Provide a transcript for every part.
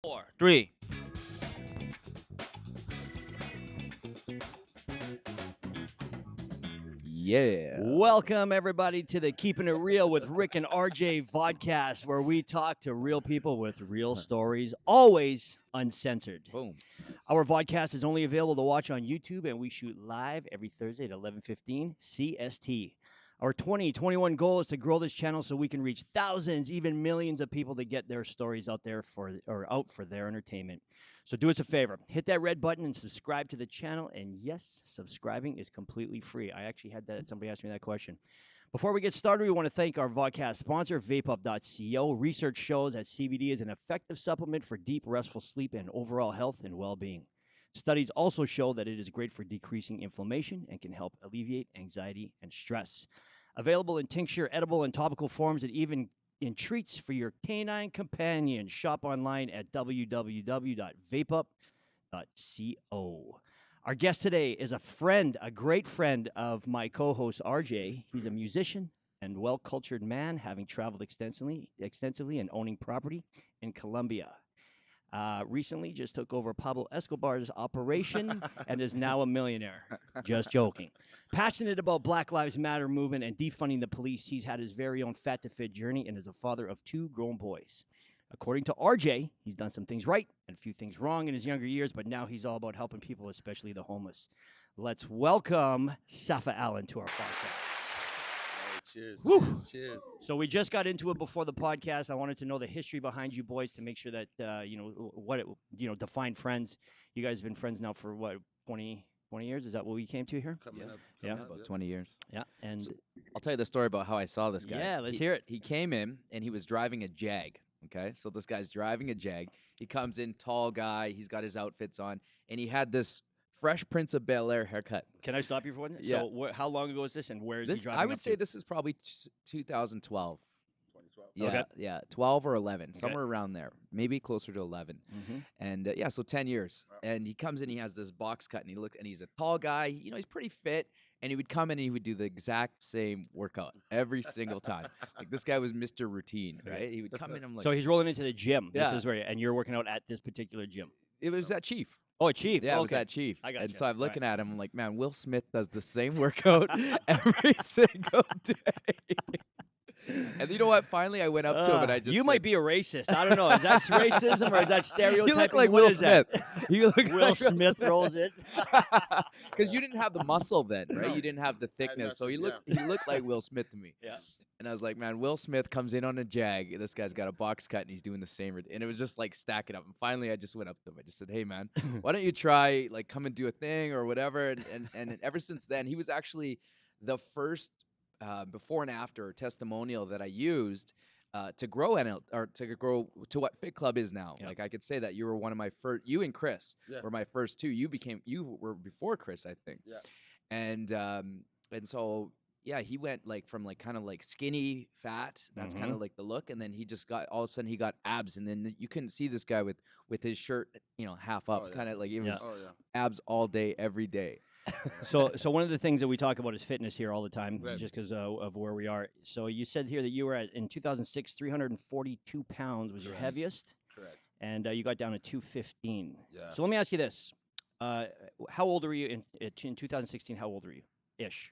Four, three. Yeah. Welcome, everybody, to the Keeping It Real with Rick and RJ vodcast, where we talk to real people with real stories, always uncensored. Boom. Our vodcast is only available to watch on YouTube, and we shoot live every Thursday at 11:15 CST. Our 2021 goal is to grow this channel so we can reach thousands, even millions of people to get their stories out there for their entertainment. So do us a favor, hit that red button and subscribe to the channel. And yes, subscribing is completely free. I actually had that somebody asked me that question. Before we get started, we want to thank our vodcast sponsor, VapeUp.co. Research shows that CBD is an effective supplement for deep, restful sleep and overall health and well being. Studies also show that it is great for decreasing inflammation and can help alleviate anxiety and stress. Available in tincture, edible, and topical forms, and even in treats for your canine companion. Shop online at www.vapeup.co. Our guest today is a friend, a great friend of my co-host RJ. He's a musician and well-cultured man, having traveled extensively and owning property in Colombia. Recently, just took over Pablo Escobar's operation and is now a millionaire. Just joking. Passionate about Black Lives Matter movement and defunding the police, he's had his very own fat to fit journey and is a father of two grown boys. According to RJ, he's done some things right and a few things wrong in his younger years, but now he's all about helping people, especially the homeless. Let's welcome Safa Allen to our podcast. Hey, cheers, Woo! cheers. So we just got into it before the podcast. I wanted to know the history behind you boys to make sure that what it defined friends. You guys have been friends now for what 20 years? Is that what we came to here? Coming Yeah. up, Yeah. coming up, About yeah. 20 years. Yeah, and So I'll tell you the story about how I saw this guy. yeah, let's He hear it. he came in and he was driving a Jag. Okay, so this guy's driving a Jag. He comes in, tall guy. He's got his outfits on, and he had this Fresh Prince of Bel Air haircut. Can I stop you for one? Yeah. So how long ago is this, and where is he This I driving would up say to? this is probably 2012. 2012. Yeah, Okay. yeah, 12 or 11, Okay. somewhere around there, maybe closer to 11. Mm-hmm. And yeah, so 10 years. Wow. And he comes in, he has this box cut, and he's a tall guy. He's pretty fit, and he would come in and he would do the exact same workout every single time. Like this guy was Mr. Routine, Okay. right? He would come in, I'm like, So he's rolling into the gym. This yeah, is where, and you're working out at this particular gym. it was that Chief. Oh, Chief. Yeah, it was Okay. that Chief. I got And you. so I'm All right. looking at him, I'm like, man, Will Smith does the same workout every single day. And you know what? Finally, I went up to him and I just You said, might be a racist. I don't know. Is that racism or is that You stereotyping? look like What Will is that? Smith. You look Will like Will Smith Smith. rolls it. Because you didn't have the muscle then, right? No, You didn't have the I had thickness, so nothing. he looked like Will Smith to me. Yeah. And I was like, man, Will Smith comes in on a Jag. This guy's got a box cut and he's doing the same. And it was just like stacking up. And finally, I just went up to him. I just said, hey, man, why don't you try like come and do a thing or whatever? And ever since then, he was actually the first before and after testimonial that I used to grow or to grow to what Fit Club is now. Yep. Like I could say that you were one of my first. You and Chris Yeah. were my first two. You were before Chris, I think. Yeah. And so yeah, he went like from like kind of like skinny fat. That's kind Mhm. of like the look, and then he just got all of a sudden he got abs, and then you couldn't see this guy with his shirt half up, Oh, yeah. kind of like it Yeah. was Oh yeah. abs all day every day. So one of the things that we talk about is fitness here all the time, Right. just because of where we are. So you said here that you were in 2006, 342 pounds was your Correct. heaviest, Correct. and you got down to 215. Yeah. So let me ask you this: how old were you in 2016? How old were you, ish?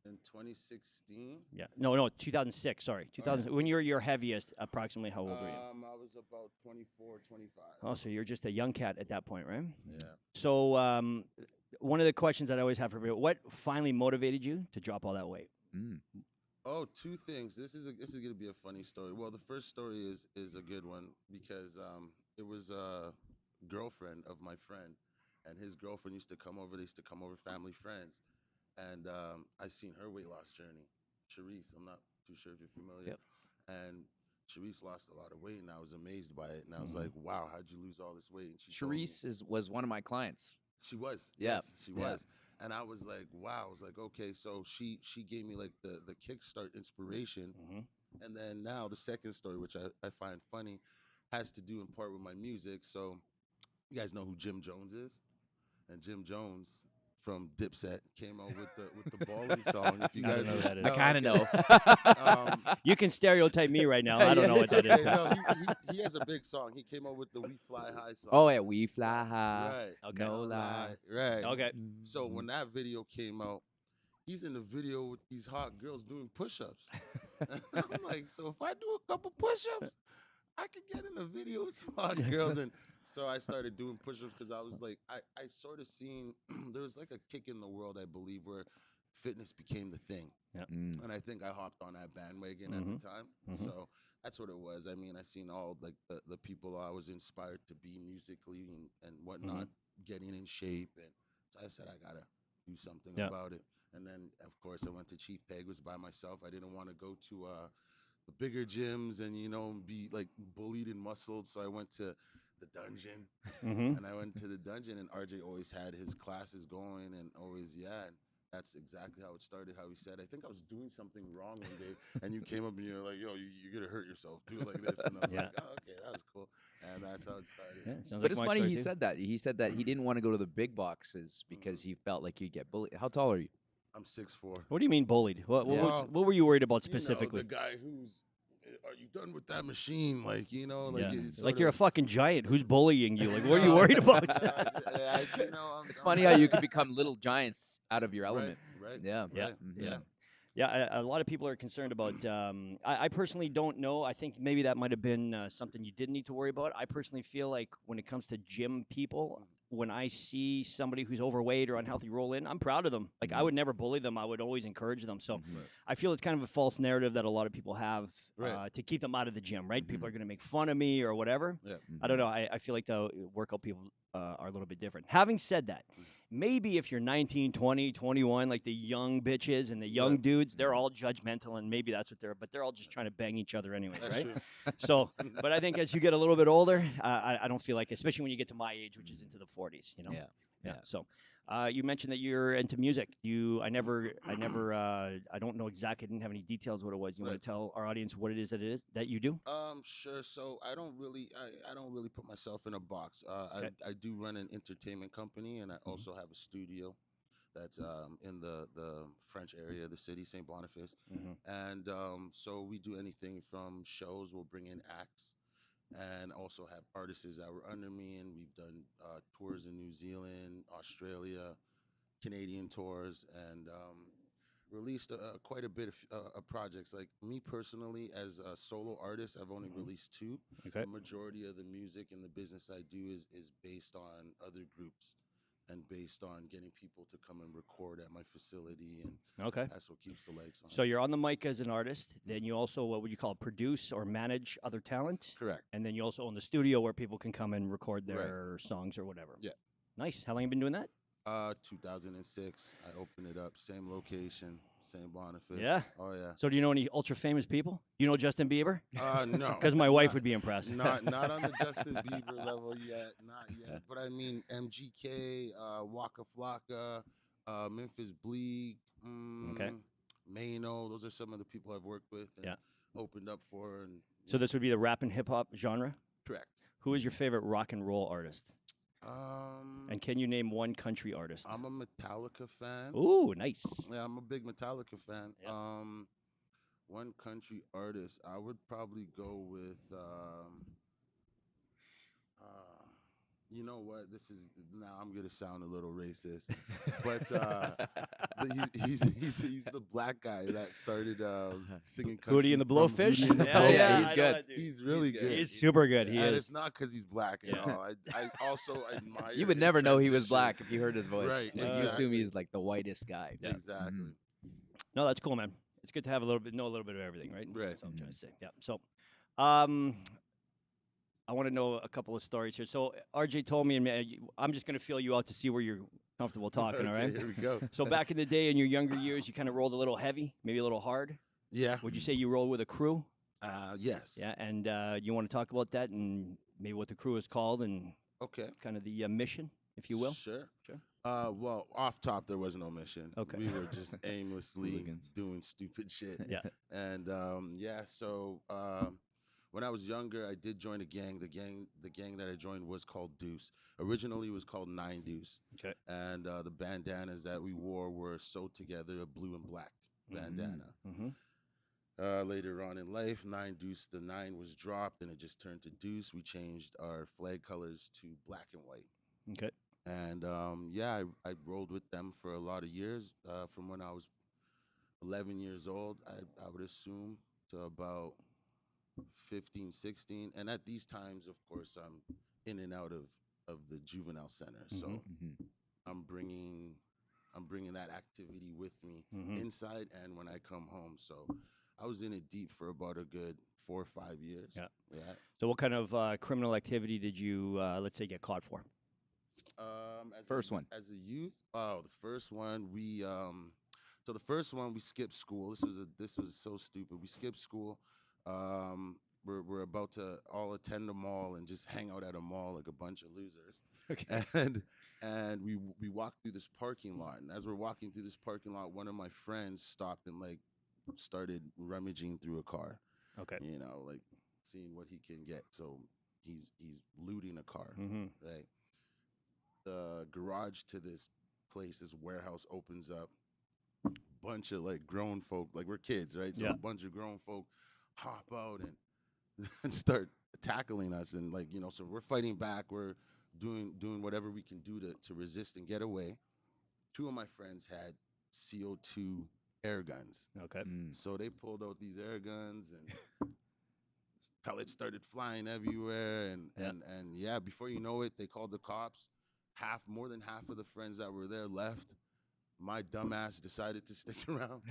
In 2016, Yeah. No, 2006. Sorry, 2000. When you were your heaviest, approximately how old were you? I was about 24, 25. Oh, so you're just a young cat at that point, right? Yeah. So one of the questions that I always have for people: what finally motivated you to drop all that weight? Mm. Oh, two things. This is gonna be a funny story. Well, the first story is a good one because it was a girlfriend of my friend, and his girlfriend used to come over. They used to come over, family friends, and I seen her weight loss journey. Charisse, I'm not too sure if you're familiar, Yep. and Charisse lost a lot of weight, and I was amazed by it, and I was Mhm. like, wow, how'd you lose all this weight? And she told me. Charisse was one of my clients. She was. Yeah. Yes, she Yeah. was. And I was like, wow. I was like, okay, so she gave me like the kickstart inspiration. Hmm. And then now the second story, which I find funny, has to do in part with my music. So you guys know who Jim Jones is? And Jim Jones from Dipset came out with the bowling song. If you I don't guys know who would, that I is. oh, kind of okay. know. You can stereotype me right now. I don't Yeah. know what that is. Okay, no, he has a big song. He came out with the "We Fly High" Oh song. yeah, we fly high, Right. Okay. no No lie. lie. Right. Okay. So when that video came out, he's in the video with these hot girls doing push-ups. And I'm like, so if I do a couple push-ups, I could get in a video with some hot girls. And so I started doing push-ups because I was like, I sort of seen there was like a kick in the world, I believe, where fitness became the thing. Yeah. Mm. And I think I hopped on that bandwagon at the Mhm. time. Mhm. So that's what it was. I mean, I seen all like the people I was inspired to be musically and whatnot, Mhm. getting in shape. And so I said, I gotta do something Yeah. about it. And then, of course, I went to Chief Peg, was by myself. I didn't want to go to the bigger gyms and, be like bullied and muscled. So I went to the dungeon, Mhm. and I went to the dungeon, and RJ always had his classes going, and always, yeah. And that's exactly how it started. How he said, I think I was doing something wrong one day, and you came up and you're like, yo, you're gonna hurt yourself. Do it like this. And I was Yeah. like, oh, okay, that was cool. And that's how it started. Yeah. Sounds But like it's my funny story he too. said that. He said that he didn't want to go to the big boxes because Hmm. he felt like he'd get bullied. How tall are you? I'm 6'4". What do you mean bullied? Yeah. Well, What were you worried about the specifically? guy who's, are you done with that machine? Like, like Yeah. Mm. it's Like sort you're a of. fucking giant. Who's bullying you? Like, what are you No, worried about? no, It's I'm funny how you very can become little giants out of your right, element. right, Yeah. Yeah. right, Hmm. Yeah. yeah. Yeah, a lot of people are concerned about. I personally don't know. I think maybe that might have been something you didn't need to worry about. I personally feel like when it comes to gym people, Mm, when I see somebody who's overweight or unhealthy roll in, I'm proud of them. Like I Hmm. would never bully them. I would always encourage them. So Hmm. right, I feel it's kind of a false narrative that a lot of people have right, to keep them out of the gym. Right? Hmm. People are going to make fun of me or whatever. yeah. I don't Hmm. know. I feel like the workout people are a little bit different. Having said that, Mm, maybe if you're 19, 20, 21, like the young bitches and the right, young dudes, they're Hmm. all judgmental and maybe that's what they're, but they're all just trying to bang each other anyways, that's right? true. So, but I think as you get a little bit older, I don't feel like, especially when you get to my age, which is into the 40s, Yeah. Yeah. Yeah. So, you mentioned that you're into music. I don't know exactly. I didn't have any details what it was. You Right. want to tell our audience what it is that you do? Sure. So I don't really put myself in a box. Okay. I do run an entertainment company, and I Hmm. also have a studio that's in the French area of the city, St. Boniface. Hmm. And so we do anything from shows. We'll bring in acts, and also have artists that were under me, and we've done tours in New Zealand, Australia, Canadian tours, and released quite a bit of projects. Like me personally, as a solo artist, I've only Hmm. released two. Okay. The majority of the music and the business I do is based on other groups and based on getting people to come and record at my facility, and Okay. that's what keeps the lights on. So you're on the mic as an artist. Then Mhm. you also, what would you call it, produce or manage other talent? Correct. And then you also own the studio where people can come and record Right. their songs or whatever. Yeah. Nice. How long you been doing that? 2006, I opened it up, same location, same Boniface. Yeah. Oh yeah. So do you know any ultra famous people? You know Justin Bieber? No, Because my wife not would be impressed. not on the Justin Bieber level yet, not yet. But I mean MGK, Waka Flocka, Memphis Bleak, Okay. Mano. Those are some of the people I've worked with and Yeah. opened up for, and So this would be the rap and hip hop genre. correct. Who is your favorite rock and roll artist? Um, And can you name one country artist? I'm a Metallica fan. Ooh, nice. Yeah, I'm a big Metallica fan. Yep. One country artist, I would probably go with. Uh, you know what? This is now I'm gonna sound a little racist, but he's the black guy that started singing Hootie and country the from Blowfish? Hootie and the Yeah, Yeah, yeah, he's I Blowfish. know good. that dude. He's He's really good. good, He's He's super good. yeah. He and is. it's not because he's black at Yeah. all. I also You admire would his never know he was transition. black if you heard his voice. Right, Like you assume exactly, he's like the whitest guy. Yeah. Hmm. exactly. No, that's cool, man. It's good to have know a little bit of everything, right? Right. That's what I'm trying Hmm. to say. Yeah. So, um, I want to know a couple of stories here. So, RJ told me, and I'm just going to feel you out to see where you're comfortable talking. All right. Okay, here we go. So, back in the day, in your younger years, you kind of rolled a little heavy, maybe a little hard. Yeah. Would you say you roll with a crew? Yes. Yeah. And you want to talk about that and maybe what the crew is called and Okay. kind of the mission, if you will? Sure. Sure. Well, off top, there was no mission. Okay. We were just aimlessly Hooligans. doing stupid shit. Yeah. And yeah, so when I was younger, I did join a gang. The gang that I joined was called Deuce. Originally, it was called Nine Deuce, Okay. and the bandanas that we wore were sewed together, a blue and black Mm. bandana. Mm-hmm. Later on in life, Nine Deuce, the nine was dropped, and it just turned to Deuce. We changed our flag colors to black and white. Okay. And yeah, I rolled with them for a lot of years, from when I was 11 years old, I would assume, to about 15, 16. And at these times, of course, I'm in and out of the juvenile center. Mm-hmm. So Mhm. I'm bringing I'm bringing that activity with me Mm-hmm. inside and when I come home. So I was in it deep for about a good 4 or 5 years. Yeah. Yeah. So what kind of criminal activity did you, let's say, get caught for? As First one. as a youth, oh, the first one so the first one we skipped school. This was so stupid. We skipped school. We're about to all attend a mall and just hang out at a mall like a bunch of losers. Okay. And we walked through this parking lot. And as we're walking through this parking lot, one of my friends stopped and like started rummaging through a car. Okay. Like seeing what he can get. So he's looting a car, Mm-hmm. right? The garage to this place, this warehouse opens up. Bunch of like grown folk, like we're kids, right? So Yeah. a bunch of grown folk hop out and, and start tackling us, and like so we're fighting back. We're doing whatever we can do to resist and get away. Two of my friends had CO2 air guns, Okay. Mm. so they pulled out these air guns and pellets started flying everywhere, Yeah. and yeah, before you know it, they called the cops. More than half of the friends that were there left. My dumbass decided to stick around.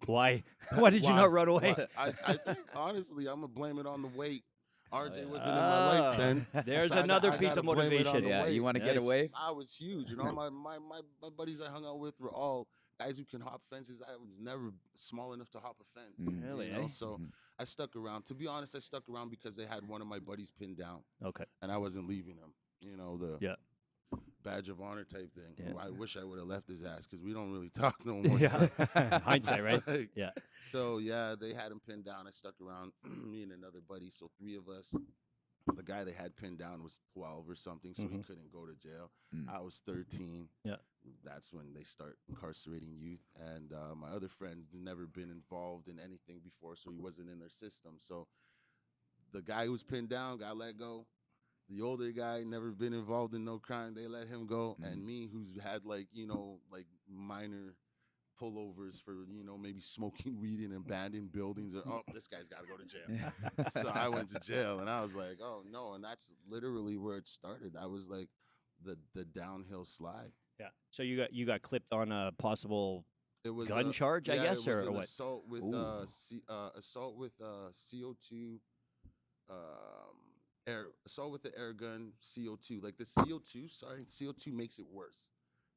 Why? Why did you Why? not run Why? away? I think honestly, I'm gonna blame it on the weight. Oh RJ yeah. wasn't in my life Ah, then, there's so another I piece gotta of blame it on motivation. the Yeah, you weight. want to get Nice. away? I was huge. My buddies I hung out with were all guys who can hop fences. I was never small enough to hop a fence. Mm. Really, eh? So Mhm. I stuck around. To be honest, I stuck around because they had one of my buddies pinned down, Okay. and I wasn't leaving him. The Yeah. badge of honor type thing. Yeah. I wish I would have left his ass because we don't really talk no more. Yeah. So, Hindsight, right? like, Yeah. so yeah, they had him pinned down. I stuck around, me and another buddy. So three of us. The guy they had pinned down was 12 or something, so he Mm-hmm. couldn't go to jail. Mm. I was 13. Yeah. That's when they start incarcerating youth. And my other friend had never been involved in anything before, so he wasn't in their system. So the guy who was pinned down got let go. The older guy never been involved in no crime. They let him go. Mm. And me, who's had like minor pullovers for maybe smoking weed in abandoned buildings, or oh, this guy's got to go to jail. So I went to jail, and I was like, oh no. And that's literally where it started. I was like the downhill slide. Yeah. So you got clipped on a possible It was gun charge, I yeah, it guess, was or an what? Ooh. assault with CO2, assault with the air gun, CO2. Like the CO2, sorry, CO2 makes it worse.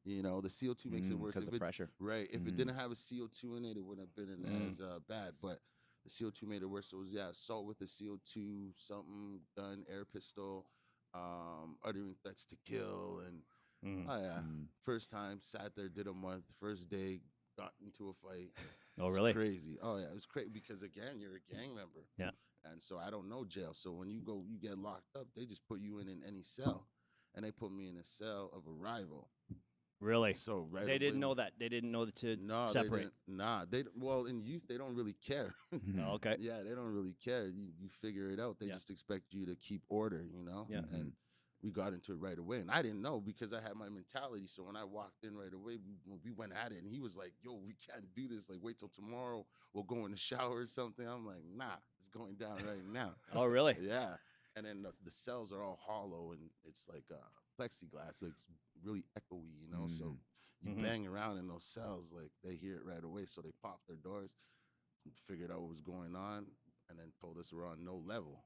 The CO2 makes it Mm. worse. Because If of it pressure. right, if it Mm. didn't have a CO2 in it, it wouldn't have been Mm. as bad. But the CO2 made it worse. So it was yeah, assault with the CO2, something gun, air pistol, uttering threats to kill, and Mm. oh yeah, Mm. first time sat there, did a month. First day, got into a fight. Oh, It's really? crazy. Oh yeah, it was crazy because again, you're a gang member. Yeah. And so I don't know jail. So when you get locked up, they just put you in any cell, and they put me in a cell of a rival. Really? So right They away, didn't know that. They didn't know to no, they separate. didn't. Nah, well, in youth they don't really care. Oh, Mhm. okay. Yeah, they don't really care. You figure it out. They Yeah. just expect you to keep order. Yeah. And Mhm. we got into it right away, and I didn't know because I had my mentality. So when I walked in right away, we went at it, and he was like, "Yo, we can't do this. Like, wait till tomorrow. We'll go in the shower or something." I'm like, "Nah, it's going down right now." Oh, really? Yeah. And then the cells are all hollow, and it's like plexiglass, so it's really echoey. So Mhm. you Mm-hmm. bang around in those cells, like they hear it right away. So they popped their doors, figured out what was going on, and then told us we're on no level.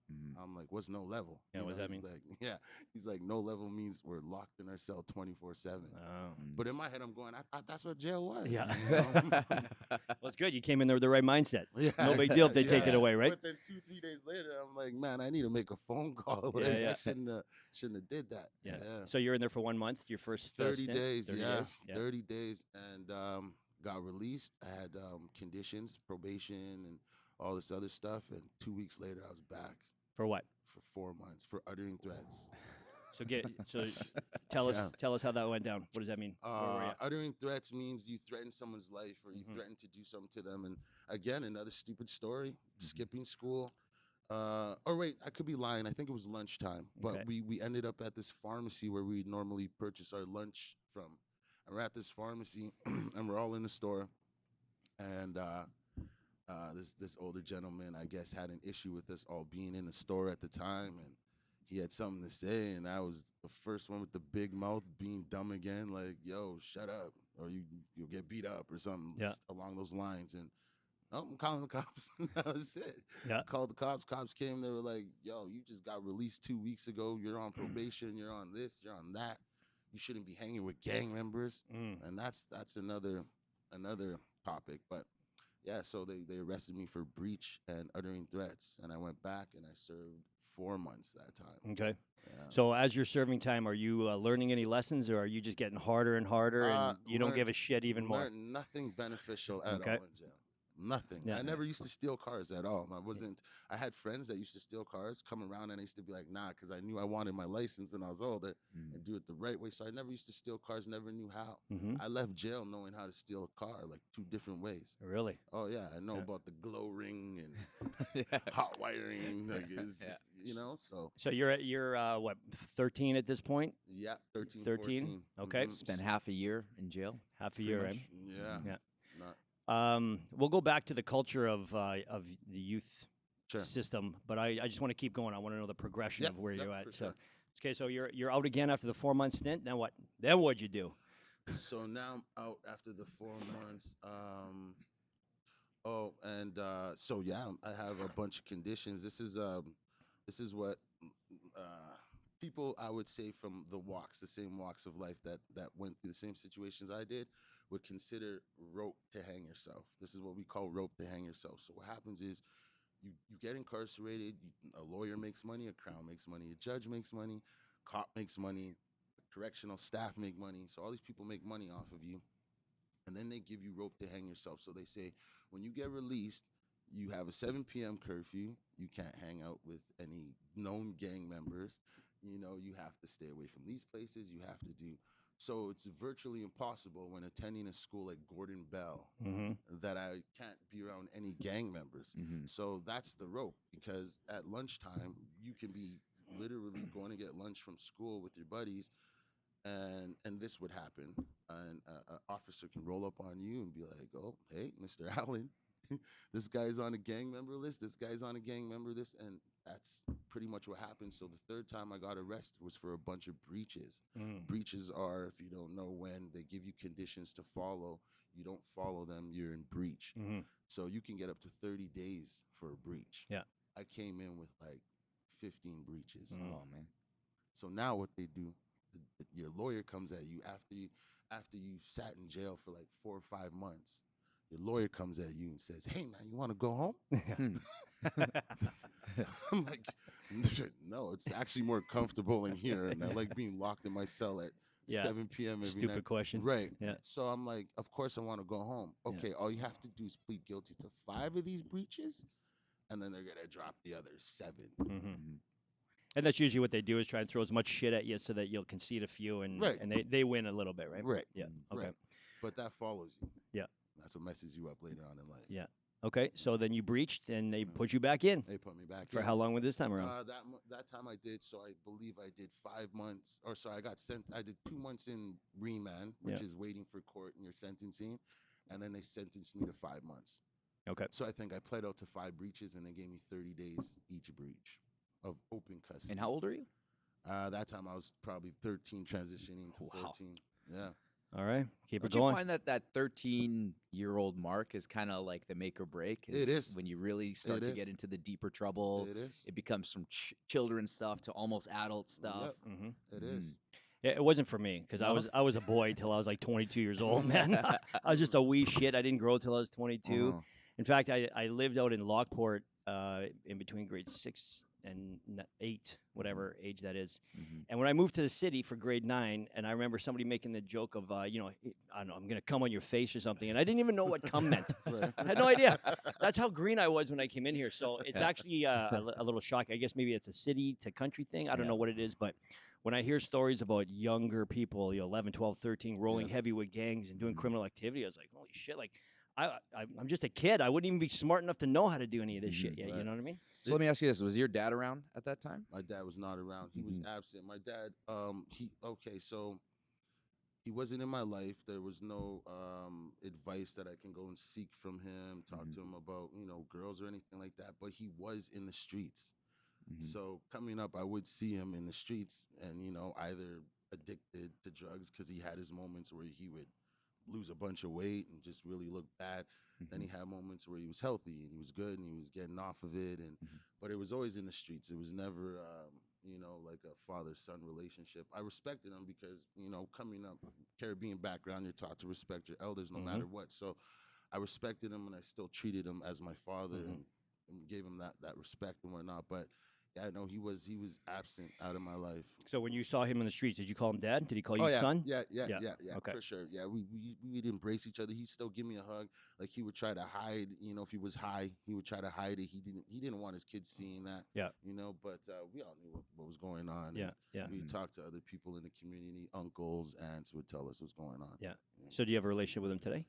Mhm. I'm like, what's no level? Yeah. What does that He's mean? like, yeah. He's like, no level means we're locked in our cell 24/7. Oh. Mm. But in my head, I'm going, I thought that's what jail was. Yeah. You know? Well, it's good. You came in there with the right mindset. Yeah, No big deal yeah, if they take yeah. it away, right? But then 2, 3 days later, I'm like, man, I need to make a phone call. Yeah, Like, yeah. I shouldn't have did that. Yeah. Yeah. So you're in there for 1 month, your first 30 stint? days, 30 yeah. days? Yeah. 30 days, and got released. I had conditions, probation, and all this other stuff. And 2 weeks later, I was back For what? for 4 months for uttering threats. So tell Yeah. us how that went down. What does that mean? Where were you? Uttering threats means you threaten someone's life or you Hmm. threaten to do something to them. And again, another stupid story. Mhm. Skipping school. Or wait, I could be lying. I think it was lunchtime, but Okay. we ended up at this pharmacy where we normally purchase our lunch from. And we're at this pharmacy, and we're all in the store. And this older gentleman, I guess, had an issue with us all being in the store at the time, and he had something to say, and I was the first one with the big mouth, being dumb again, like, "Yo, shut up, or you'll get beat up," or something Yeah. along those lines. And oh, I'm calling the cops. That was it. Yeah. I called the cops. Cops came. They were like, "Yo, you just got released 2 weeks ago. You're on probation. You're on this. You're on that. You shouldn't be hanging with gang members." Mm. And that's another topic. But yeah, so they arrested me for breach and uttering threats, and I went back and I served 4 months that time. Okay. Yeah. So as you're serving time, are you learning any lessons, or are you just getting harder and harder, and you don't give Learned a shit even more? learned nothing beneficial at Okay. all in jail. Nothing. Yeah. I Yeah. never used to steal cars at all. I wasn't. I had friends that used to steal cars, come around, and I used to be like, nah, because I knew I wanted my license when I was older Mm. and do it the right way. So I never used to steal cars. Never knew how. Mm-hmm. I left jail knowing how to steal a car, like two different ways. Really? Oh yeah, I know Yeah. about the glow ring and Yeah. hot wiring. Like it's Yeah. just So So you're what, 13 at this point? yeah, 13, 13. 14. Okay. Spent half a year in jail, Half a pretty year, eh? much. Yeah. Mhm. Yeah. Not We'll go back to the culture of the youth sure. system, but I just want to keep going. I want to know the progression Yep. of where Yep. you're at. For So, sure. okay, so you're out again after the 4 month stint. Now what? Then what'd you do? So now I'm out after the 4 months. Oh, and so yeah, I have a bunch of conditions. This is what uh, people I would say from the same walks of life that went through the same situations I did, would consider rope to hang yourself. This is what we call rope to hang yourself. So what happens is you get incarcerated. A lawyer makes money, a crown makes money, a judge makes money, cop makes money, correctional staff make money. So all these people make money off of you, and then they give you rope to hang yourself. So they say when you get released, you have a 7 p.m. curfew. You can't hang out with any known gang members. You have to stay away from these places. You have to do. So it's virtually impossible when attending a school like Gordon Bell Mm-hmm. that I can't be around any gang members. Mhm. So that's the rope, because at lunchtime you can be literally going to get lunch from school with your buddies, and this would happen, and an officer can roll up on you and be like, "Oh, hey, Mr. Allen, this guy's on a gang member list. This guy's on a gang member list," and that's pretty much what happened. So the third time I got arrested was for a bunch of breaches. Mm. Breaches are, if you don't know, when they give you conditions to follow, you don't follow them, you're in breach. Mm-hmm. So you can get up to 30 days for a breach. Yeah. I came in with like 15 breaches. Mm. Oh man. So now what they do, your lawyer comes at you after you've sat in jail for like 4 or 5 months. Your lawyer comes at you and says, "Hey man, you want to go home?" Hmm. I'm like, "No, it's actually more comfortable in here, and I like being locked in my cell at Yeah. 7 p.m. every night." Stupid question. Right. Yeah. So I'm like, "Of course I want to go home." Yeah. Okay, all you have to do is plead guilty to 5 of these breaches, and then they're gonna drop the other 7. Mm-hmm. Mhm. And that's usually what they do, is try and throw as much shit at you so that you'll concede a few, and Right. they win a little bit, right? Right. Yeah. Mhm. Okay. Right. But that follows you. Yeah. That's what messes you up later on in life. Yeah. Okay. So then you breached, and they Yeah. put you back in. They put me back For in. how long was this time around? That time I did. So I believe I did 5 months. Or sorry, I got sent. I did 2 months in remand, Yeah. which is waiting for court and your sentencing, and then they sentenced me to 5 months. Okay. So I think I pled out to 5 breaches, and they gave me 30 days each breach of open And custody. how old are you? That time I was probably 13, transitioning to Wow. 14. Yeah. All right. Keep it Don't you going. find that 13-year-old mark is kind of like the make or break? It is. When you really It start to is. get into the deeper trouble. It is. It becomes from children stuff to almost adult stuff. Yep. Mm-hmm. It is. Mhm. Yeah, it wasn't for me because I No. was I was a boy till I was like 22 years old, man. Uh-huh. I was just a wee shit. I didn't grow till I was 22. Uh-huh. In fact, I lived out in Lockport in between grade 6 8, whatever age that is. Mhm. And when I moved to the city for grade 9, and I remember somebody making the joke of, I don't know, I'm gonna come on your face or something, and I didn't even know what "cum" meant. Right. I had no idea. That's how green I was when I came in here. So it's Yeah. actually a little shocking. I guess maybe it's a city to country thing. I don't Yeah. know what it is, but when I hear stories about younger people, 11, 12, 13, rolling Yeah. heavy with gangs and doing Mhm. criminal activity, I was like, holy shit! Like, I'm just a kid. I wouldn't even be smart enough to know how to do any of this shit Mhm. yet. You Right. know what I mean? So let me ask you this: was your dad around at that time? My dad was not around. He was Mhm. absent. My dad, he okay, so he wasn't in my life. There was no advice that I can go and seek from him, talk Mhm. to him about, girls or anything like that. But he was in the streets. Mhm. So coming up, I would see him in the streets and, either addicted to drugs because he had his moments where he would lose a bunch of weight and just really look bad. Then he Mhm. had moments where he was healthy and he was good and he was getting off of it. Mhm. But it was always in the streets. It was never, like a father-son relationship. I respected him because, coming up, Caribbean background, you're taught to respect your elders no Mm-hmm. matter what. So I respected him and I still treated him as my father Mm-hmm. and gave him that respect and whatnot. But yeah, no, he was absent out of my life. So when you saw him in the streets, did you call him dad? Did he call Oh you yeah, son? yeah, yeah, Yeah. yeah, yeah, Okay. for sure. Yeah, we would embrace each other. He'd still give me a hug. Like he would try to hide, if he was high, he would try to hide it. He didn't want his kids seeing that, Yeah. But we all knew what was going on, Yeah. and Yeah. we Mhm. talked to other people in the community. Uncles, aunts would tell us what's going on. Yeah. Yeah. So do you have a relationship with him today?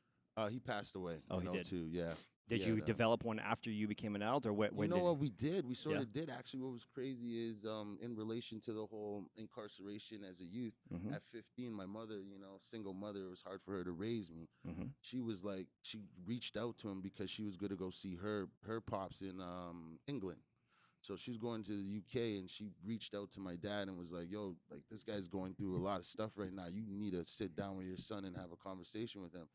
He passed away Oh, in he did. '02. Yeah, he Did you had develop one after you became an adult, or You when know did? what we did? We sort Yeah. of did actually. What was crazy is in relation to the whole incarceration as a youth. Mm-hmm. At 15, my mother, single mother, it was hard for her to raise me. Mm-hmm. She was like, she reached out to him because she was going to go see her pops in England. So she's going to the UK and she reached out to my dad and was like, "Yo, like this guy's going through a lot of stuff right now. You need to sit down with your son and have a conversation with him."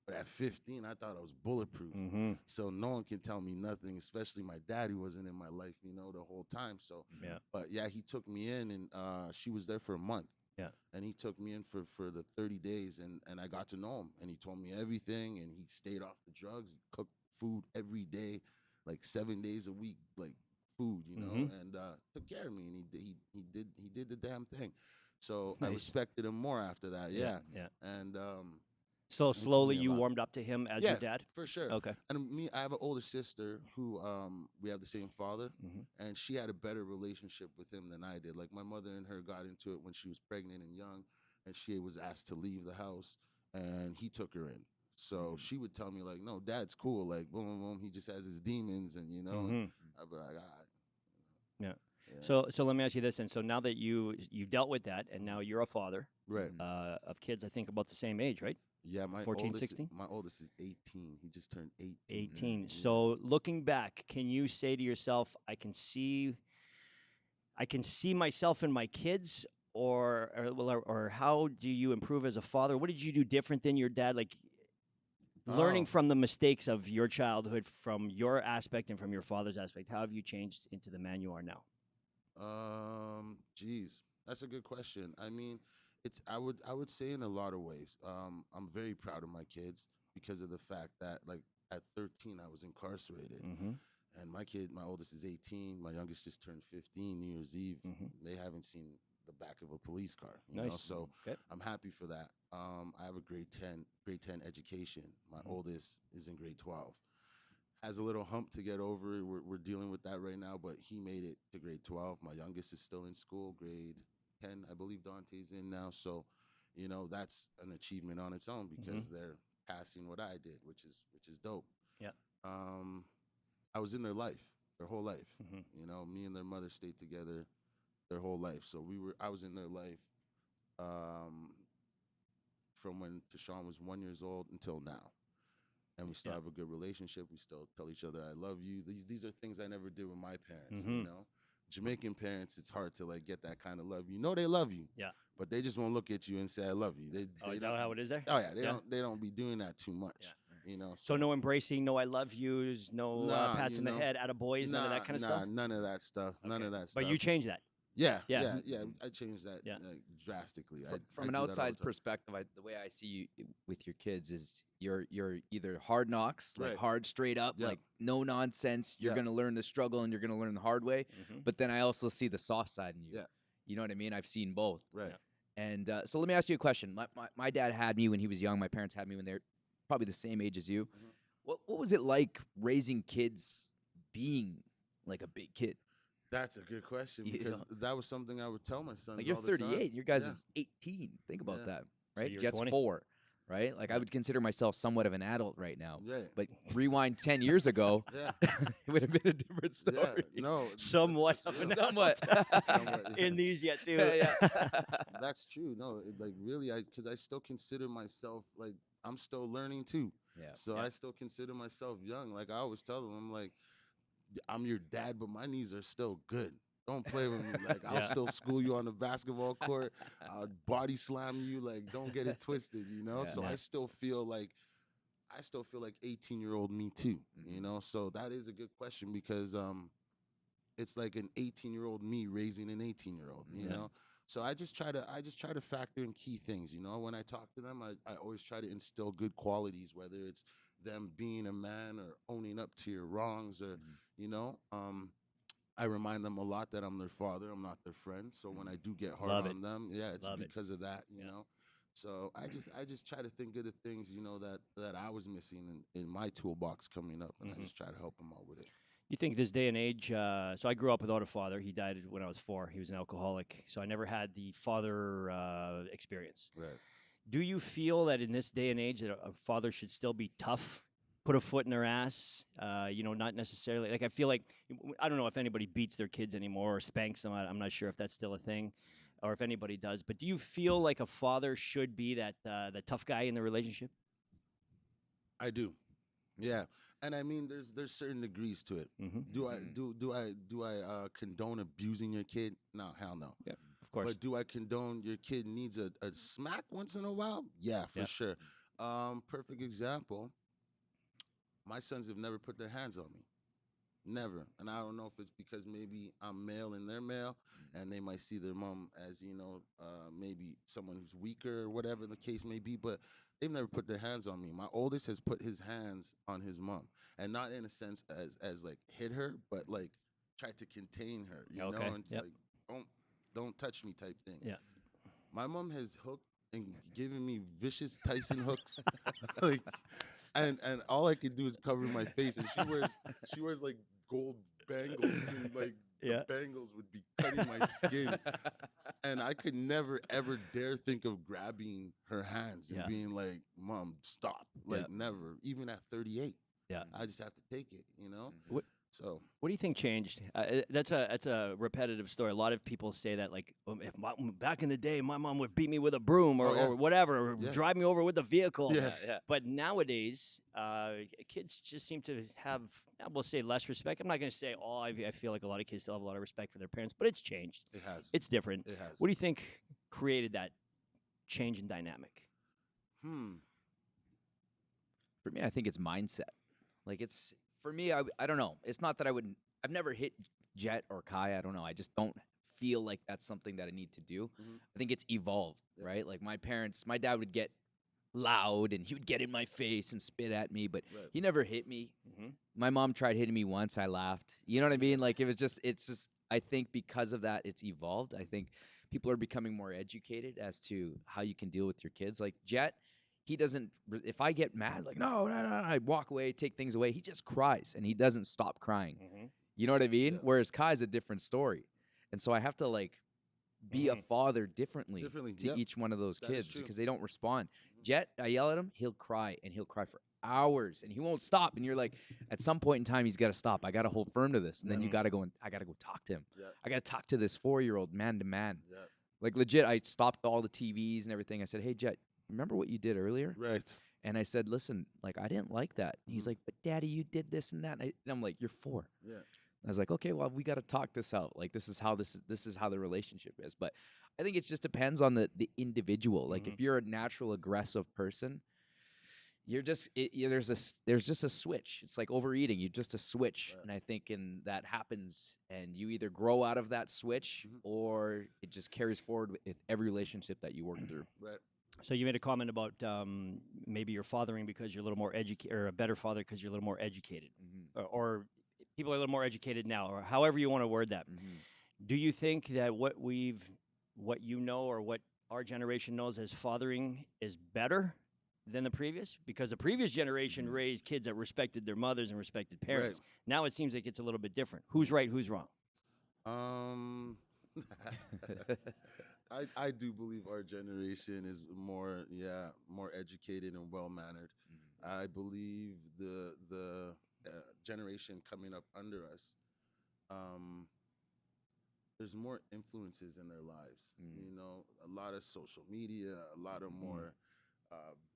But at 15, I thought I was bulletproof. Mm-hmm. So no one can tell me nothing, especially my dad who wasn't in my life, the whole time. So, Yeah. Mhm. but yeah, he took me in and she was there for a month. Yeah. And he took me in for the 30 days and I got to know him and he told me everything and he stayed off the drugs. He cooked food every day, like 7 days a week, like food, Mm-hmm. and took care of me and he did the damn thing. So I Nice. respected him more after that. Yeah. Yeah. Yeah. And So he taught slowly me a you lot. warmed up to him as your Yeah, dad. for sure. Okay. And I have an older sister who we have the same father, Mm-hmm. and she had a better relationship with him than I did. Like my mother and her got into it when she was pregnant and young, and she was asked to leave the house, and he took her in. So Mhm. she would tell me like, "No, Dad's cool. Like, boom, boom, boom. He just has his demons, and Mm-hmm. I'd be like, ah, Yeah. yeah, So let me ask you this, and so now that you dealt with that, and now you're a father right, Mhm. of kids, I think about the same age, right? yeah." My 14, oldest, 16? my oldest is 18. He just turned 18. 18. Mhm. Yeah. So looking back, can you say to yourself, I can see myself in my kids, or how do you improve as a father? What did you do different than your dad? Like learning Oh, from the mistakes of your childhood, from your aspect and from your father's aspect. How have you changed into the man you are now? geez, that's a good question. I mean, I would say in a lot of ways. I'm very proud of my kids because of the fact that like at 13 I was incarcerated, Mm-hmm. and my oldest is 18, my youngest just turned 15 New Year's Eve. Mm-hmm. They haven't seen the back of a police car, Nice. So Okay. I'm happy for that. I have a grade 10 education. My Mm-hmm. oldest is in grade 12, has a little hump to get over. We're dealing with that right now, but he made it to grade 12. My youngest is still in school, grade 10, I believe Dante's in now. So, that's an achievement on its own Mm-hmm. because they're passing what I did, which is dope. Yeah. Um, I was in their life, their whole life. Mm-hmm. Me and their mother stayed together their whole life. So I was in their life um, from when Tashawn was 1 years old until now, and we still Yeah. have a good relationship. We still tell each other I love you. These are things I never did with my parents, Mm-hmm. Jamaican parents, it's hard to like get that kind of love. They love you, Yeah. but they just won't look at you and say I love you. They Oh, they is don't. that how it is there? Oh yeah, they Yeah. don't be doing that too Yeah. much, So so no embracing, no I love yous, no nah, pats on the head, atta boys, none of nah, that kind of stuff. nah, none of that stuff. None Okay. of that But stuff. you changed that. Yeah, Yeah. yeah, yeah. I changed that Yeah. drastically. I From an do that all outside the time. perspective, the way I see you with your kids is you're either hard knocks, like Right. hard straight up, Yep. like no nonsense. You're Yep. gonna learn the struggle and you're gonna learn the hard way. Hmm. But then I also see the soft side in you. Yeah. You know what I mean? I've seen both. Right. Yeah. And so let me ask you a question. My dad had me when he was young. My parents had me when they're probably the same age as you. Mhm. What was it like raising kids, being like a big kid? That's a good question You because know, that was something I would tell my like sons you're all the time. 38, and your guys Yeah. is 18. Think about Yeah. that, So right? you were Jet's 20. 4, right? Like I Yeah. would consider myself somewhat of an adult right now. Right. But rewind 10 years ago, Yeah. it would have been a different Yeah. story. No, Somewhat that's of real. an Somewhat. Somewhat. in these yet too. Yeah. That's true. No, like really, because I still consider myself like I'm still learning too. Yeah. So Yeah. I still consider myself young. Like I always tell them, I'm like, I'm your dad, but my knees are still good. Don't play with me. Like I'll Yeah. still school you on the basketball court. I'll body slam you. Like don't get it twisted, you know. Yeah. So Yeah. I still feel like 18-year-old me too, you Mhm. know. So that is a good question because it's like an 18-year-old me raising an 18-year-old, you Yeah. Mhm. know. So I just try to factor in key things, you know. When I talk to them, I always try to instill good qualities, whether it's them being a man or owning up to your wrongs or Mhm. you know I remind them a lot that I'm their father, I'm not their friend. So when I Mhm. do get hard Love it. on them, yeah, it's Love it. because of that, you Yeah. know. So I just try to think of the things, you know, that I was missing in my toolbox coming up, and I Hmm. just try to help them out with it. You think this day and age? So I grew up without a father. He died when I was 4. He was an alcoholic, so I never had the father experience. Right. Do you feel that in this day and age that a father should still be tough, put a foot in their ass? Not necessarily. Like I feel like I don't know if anybody beats their kids anymore or spanks them. I'm not sure if that's still a thing, or if anybody does. But do you feel like a father should be that the tough guy in the relationship? I do. Yeah, and I mean, there's certain degrees to it. Hmm. Mhm. Do I condone abusing your kid? No, hell no. Yeah, of course. But do I condone your kid needs a smack once in a while? Yeah, for Yeah. sure. Perfect example. My sons have never put their hands on me. Never. And I don't know if it's because maybe I'm male and they're male, and they might see their mom as, maybe someone who's weaker or whatever the case may be, but they've never put their hands on me. My oldest has put his hands on his mom, and not in a sense as like hit her, but like tried to contain her, you know, Okay. and Yep. like don't don't touch me type thing. Yeah. My mom has hooked and given me vicious Tyson hooks, like, and all I could do is cover my face, and she wears like gold bangles, and like the Yeah. bangles would be cutting my skin, and I could never ever dare think of grabbing her hands and Yeah. being like, "Mom, stop!" Yeah. Like never, even at 38, Yeah. I just have to take it, you know. Mhm. What So What do you think changed? That's a repetitive story. A lot of people say that, like, if back in the day, my mom would beat me with a broom oh yeah, or whatever, or yeah, drive me over with a vehicle. yeah, Yeah, yeah. But nowadays, kids just seem to have, I will say, less respect. I'm not going to say all. I feel like a lot of kids still have a lot of respect for their parents, but it's changed. it has, It's different. it has. What do you think created that change in dynamic? Hmm. For me, I think it's mindset. Like it's for me, I don't know. It's not that I've never hit Jet or Kai. I don't know. I just don't feel like that's something that I need to do. Hmm. I think it's evolved, Yep. right? Like my dad would get loud and he would get in my face and spit at me, but Right. he never hit me. Hmm. My mom tried hitting me once. I laughed. You know what I Yeah. mean? Like it's just. I think because of that, it's evolved. I think people are becoming more educated as to how you can deal with your kids. Like Jet, he doesn't. If I get mad, like no, no, no, no, I walk away, take things away. He just cries and he doesn't stop crying. Hmm. You know what I mean? Yeah. Whereas Kai's a different story, and so I have to like be a Hmm. father differently Differently. to Yep. each one of those That is kids true. because they don't respond. Mhm. Jet, I yell at him, he'll cry and he'll cry for hours and he won't stop. And you're like, at some point in time, he's got to stop. I got to hold firm to this. And then Yep. you Hmm. got to go and I got to go talk to him. Yep. I got to talk to this 4-year-old man to man. Yep. Like legit, I stopped all the TVs and everything. I said, hey, Jet, remember what you did earlier? Right. And I said, listen, like, I didn't like that. And he's Mhm. like, but daddy, you did this and that. And I'm like, you're 4. Yeah. I was like, okay, well, we got to talk this out. Like, this is how the relationship is. But I think it just depends on the individual. Like, Hmm. if you're a natural aggressive person, there's just a switch. It's like overeating. You're just a switch, Right. and I think in that happens, and you either grow out of that switch Hmm. or it just carries forward with every relationship that you work through. Right. So you made a comment about maybe you're fathering because you're a little more educated, or a better father because you're a little more educated, Hmm. or people are a little more educated now, or however you want to word that. Hmm. Do you think that what you know, or what our generation knows as fathering is better than the previous? Because the previous generation Hmm. raised kids that respected their mothers and respected Right. parents. Now it seems like it's a little bit different. Who's right? Who's wrong? Um, I do believe our generation is more, yeah, more educated and well mannered. I believe the generation coming up under us, um, there's more influences in their lives. Hmm. You know, a lot of social media, a lot of Mm, more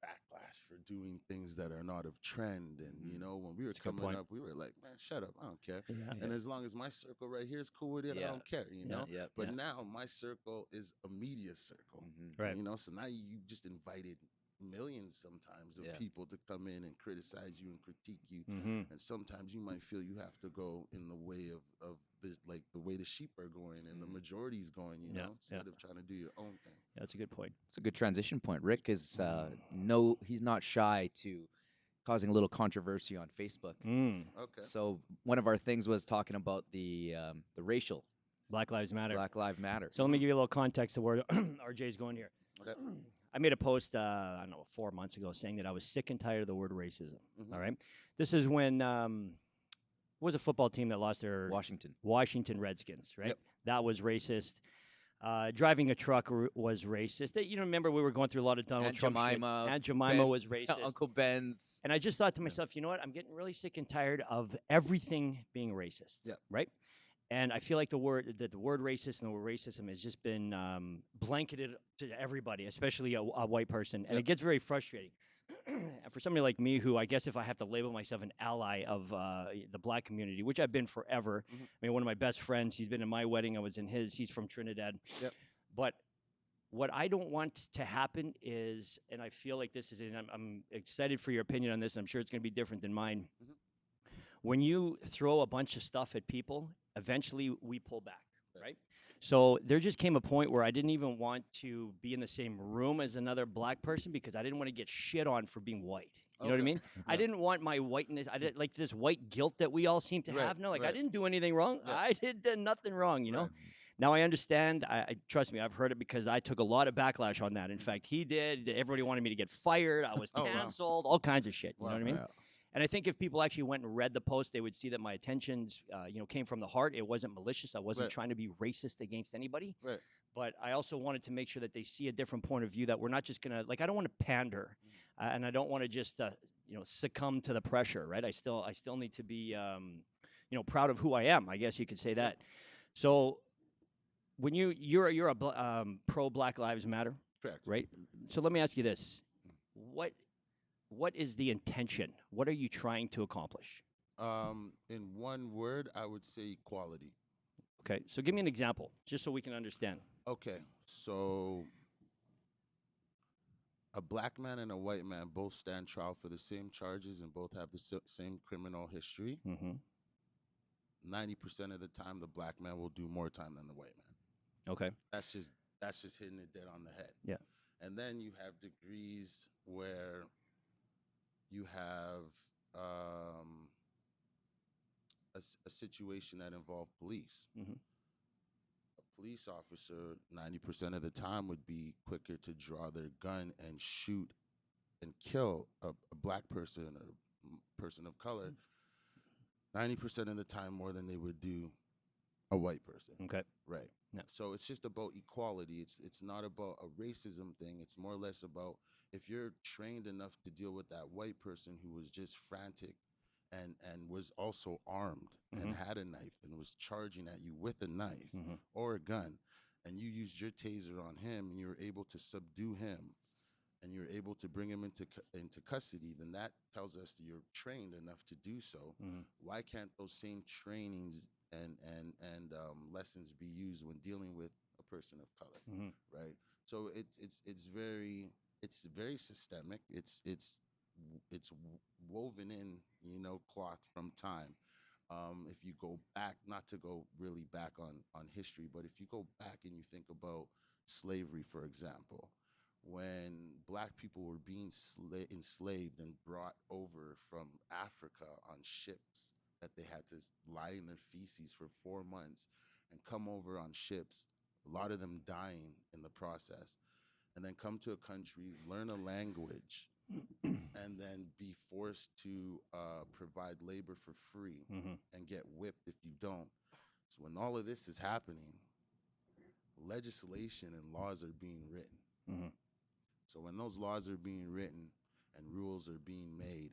backlash for doing things that are not of trend. And Hmm. you know, when we were that's a good coming point. up, we were like, man, shut up, I don't care. Yeah, And as long as my circle right here is cool with it, I Yeah. don't care. You yeah, know. Yep. But yeah. now my circle is a media circle. Hmm. Right. You know, so now you just invited millions sometimes of Yeah. people to come in and criticize you and critique you, Mm-hmm. and sometimes you might feel you have to go in the way of the, like the way the sheep are going and the Mm. majority's going, you Yeah, know, yeah. instead of trying to do your own thing. That's a good point. It's a good transition point. Rick is Mm. no, he's not shy to causing a little controversy on Facebook. Mm. Okay. So one of our things was talking about the racial Black Lives Matter. Black Lives Matter. So let me Hmm. give you a little context to where RJ's going here. Okay. I made a post, I don't know, 4 months ago saying that I was sick and tired of the word racism. Hmm. All right. This is when what was a football team that lost their Washington. Washington Redskins, right? Yep. That was racist. Driving a truck was racist. You know, remember we were going through a lot of Donald Aunt Trump shit. Jemima, Aunt Jemima Ben, was racist. Uncle Ben's. And I just thought to Yeah. myself, you know what? I'm getting really sick and tired of everything being racist, Yep. right? And I feel like the word racist and the word racism has just been blanketed to everybody, especially a white person, and Yep. it gets very frustrating. And for somebody like me, who I guess if I have to label myself an ally of the black community, which I've been forever. Hmm. I mean, one of my best friends, he's been in my wedding, I was in his. He's from Trinidad, Yep. but what I don't want to happen is, and I feel like this is, and I'm excited for your opinion on this. I'm sure it's going to be different than mine. Hmm. When you throw a bunch of stuff at people, eventually we pull back, Right. right? So there just came a point where I didn't even want to be in the same room as another black person because I didn't want to get shit on for being white. You know what I Okay. mean? I Yeah. didn't want my whiteness. I didn't like this white guilt that we all seem to Right. have. No, like I Right. didn't do anything wrong. Yeah. I did nothing wrong. You know. Right. Now I understand. I trust me. I've heard it because I took a lot of backlash on that. In Hmm. fact, he did. Everybody wanted me to get fired. I was Oh wow. canceled. All kinds of shit. You know Wow. what I mean? Yeah. And I think if people actually went and read the post, they would see that my intentions, came from the heart. It wasn't malicious. I wasn't Right. trying to be racist against anybody. Right. But I also wanted to make sure that they see a different point of view. That we're not just gonna like. I don't want to pander, and I don't want to just succumb to the pressure. Right. I still need to be proud of who I am. I guess you could say Yep. that. So when you're a pro Black Lives Matter, Correct. right? So let me ask you this: what what is the intention? What are you trying to accomplish? In one word, I would say equality. Okay, so give me an example, just so we can understand. Okay. So a black man and a white man both stand trial for the same charges and both have the same criminal history. Mm-hmm. 90% of the time, the black man will do more time than the white man. Okay. That's just hitting it dead on the head. Yeah. And then you have degrees where you have a situation that involved police. Mm-hmm. A police officer, 90% of the time, would be quicker to draw their gun and shoot and kill a black person or person of color 90% of the time more than they would do a white person. Okay. Right. Yeah. So it's just about equality. It's not about a racism thing. It's more or less about if you're trained enough to deal with that white person who was just frantic and was also armed Mm-hmm. and had a knife and was charging at you with a knife Mm-hmm. or a gun, and you used your taser on him and you were able to subdue him and you're able to bring him into custody, then that tells us that you're trained enough to do so. Mm-hmm. Why can't those same trainings and lessons be used when dealing with a person of color, Mm-hmm. right? So it's very systemic. It's woven in, cloth from time. If you go back, not to go really back on history, but if you go back and you think about slavery, for example, when black people were being enslaved and brought over from Africa on ships that they had to lie in their feces for 4 months and come over on ships, a lot of them dying in the process, and then come to a country, learn a language, and then be forced to provide labor for free Mm-hmm. and get whipped if you don't. So when all of this is happening, legislation and laws are being written. Mm-hmm. So when those laws are being written and rules are being made,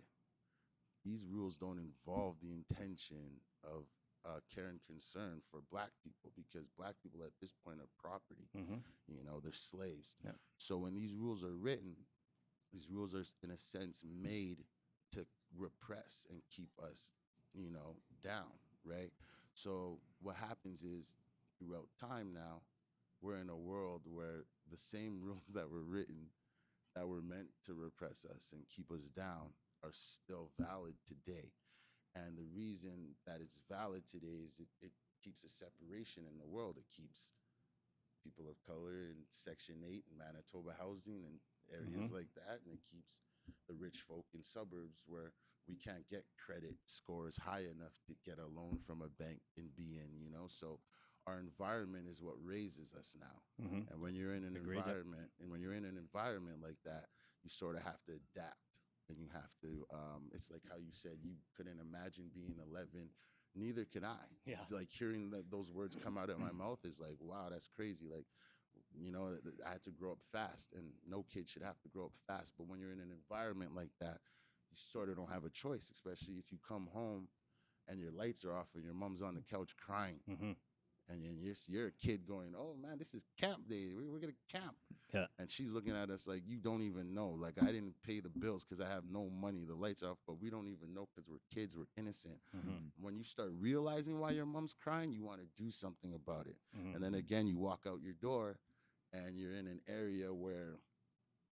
these rules don't involve the intention of care and concern for black people, because black people at this point are property. Mm-hmm. They're slaves. Yeah. So when these rules are written, these rules are in a sense made to repress and keep us, down, right? So what happens is, throughout time now, we're in a world where the same rules that were written, that were meant to repress us and keep us down, are still valid today. And the reason that it's valid today is it keeps a separation in the world. It keeps people of color in Section 8 and Manitoba housing and Mm-hmm. areas like that. And it keeps the rich folk in suburbs where we can't get credit scores high enough to get a loan from a bank and be in. So our environment is what raises us now. Mm-hmm. And when you're in an Agreed. Yep. environment, and when you're in an environment like that, you sort of have to adapt. And you have to, it's like how you said you couldn't imagine being 11. Neither can I. Yeah. It's like hearing those words come out of my mouth is like, wow, that's crazy. Like, I had to grow up fast, and no kid should have to grow up fast. But when you're in an environment like that, you sort of don't have a choice, especially if you come home and your lights are off and your mom's on the couch crying. Mm-hmm. And then you're a kid going, oh man, this is camp day. We're going to camp. Yeah. And she's looking at us like, you don't even know. Like, I didn't pay the bills because I have no money. The lights are off, but we don't even know because we're kids. We're innocent. Mm-hmm. When you start realizing why your mom's crying, you want to do something about it. Mm-hmm. And then again, you walk out your door and you're in an area where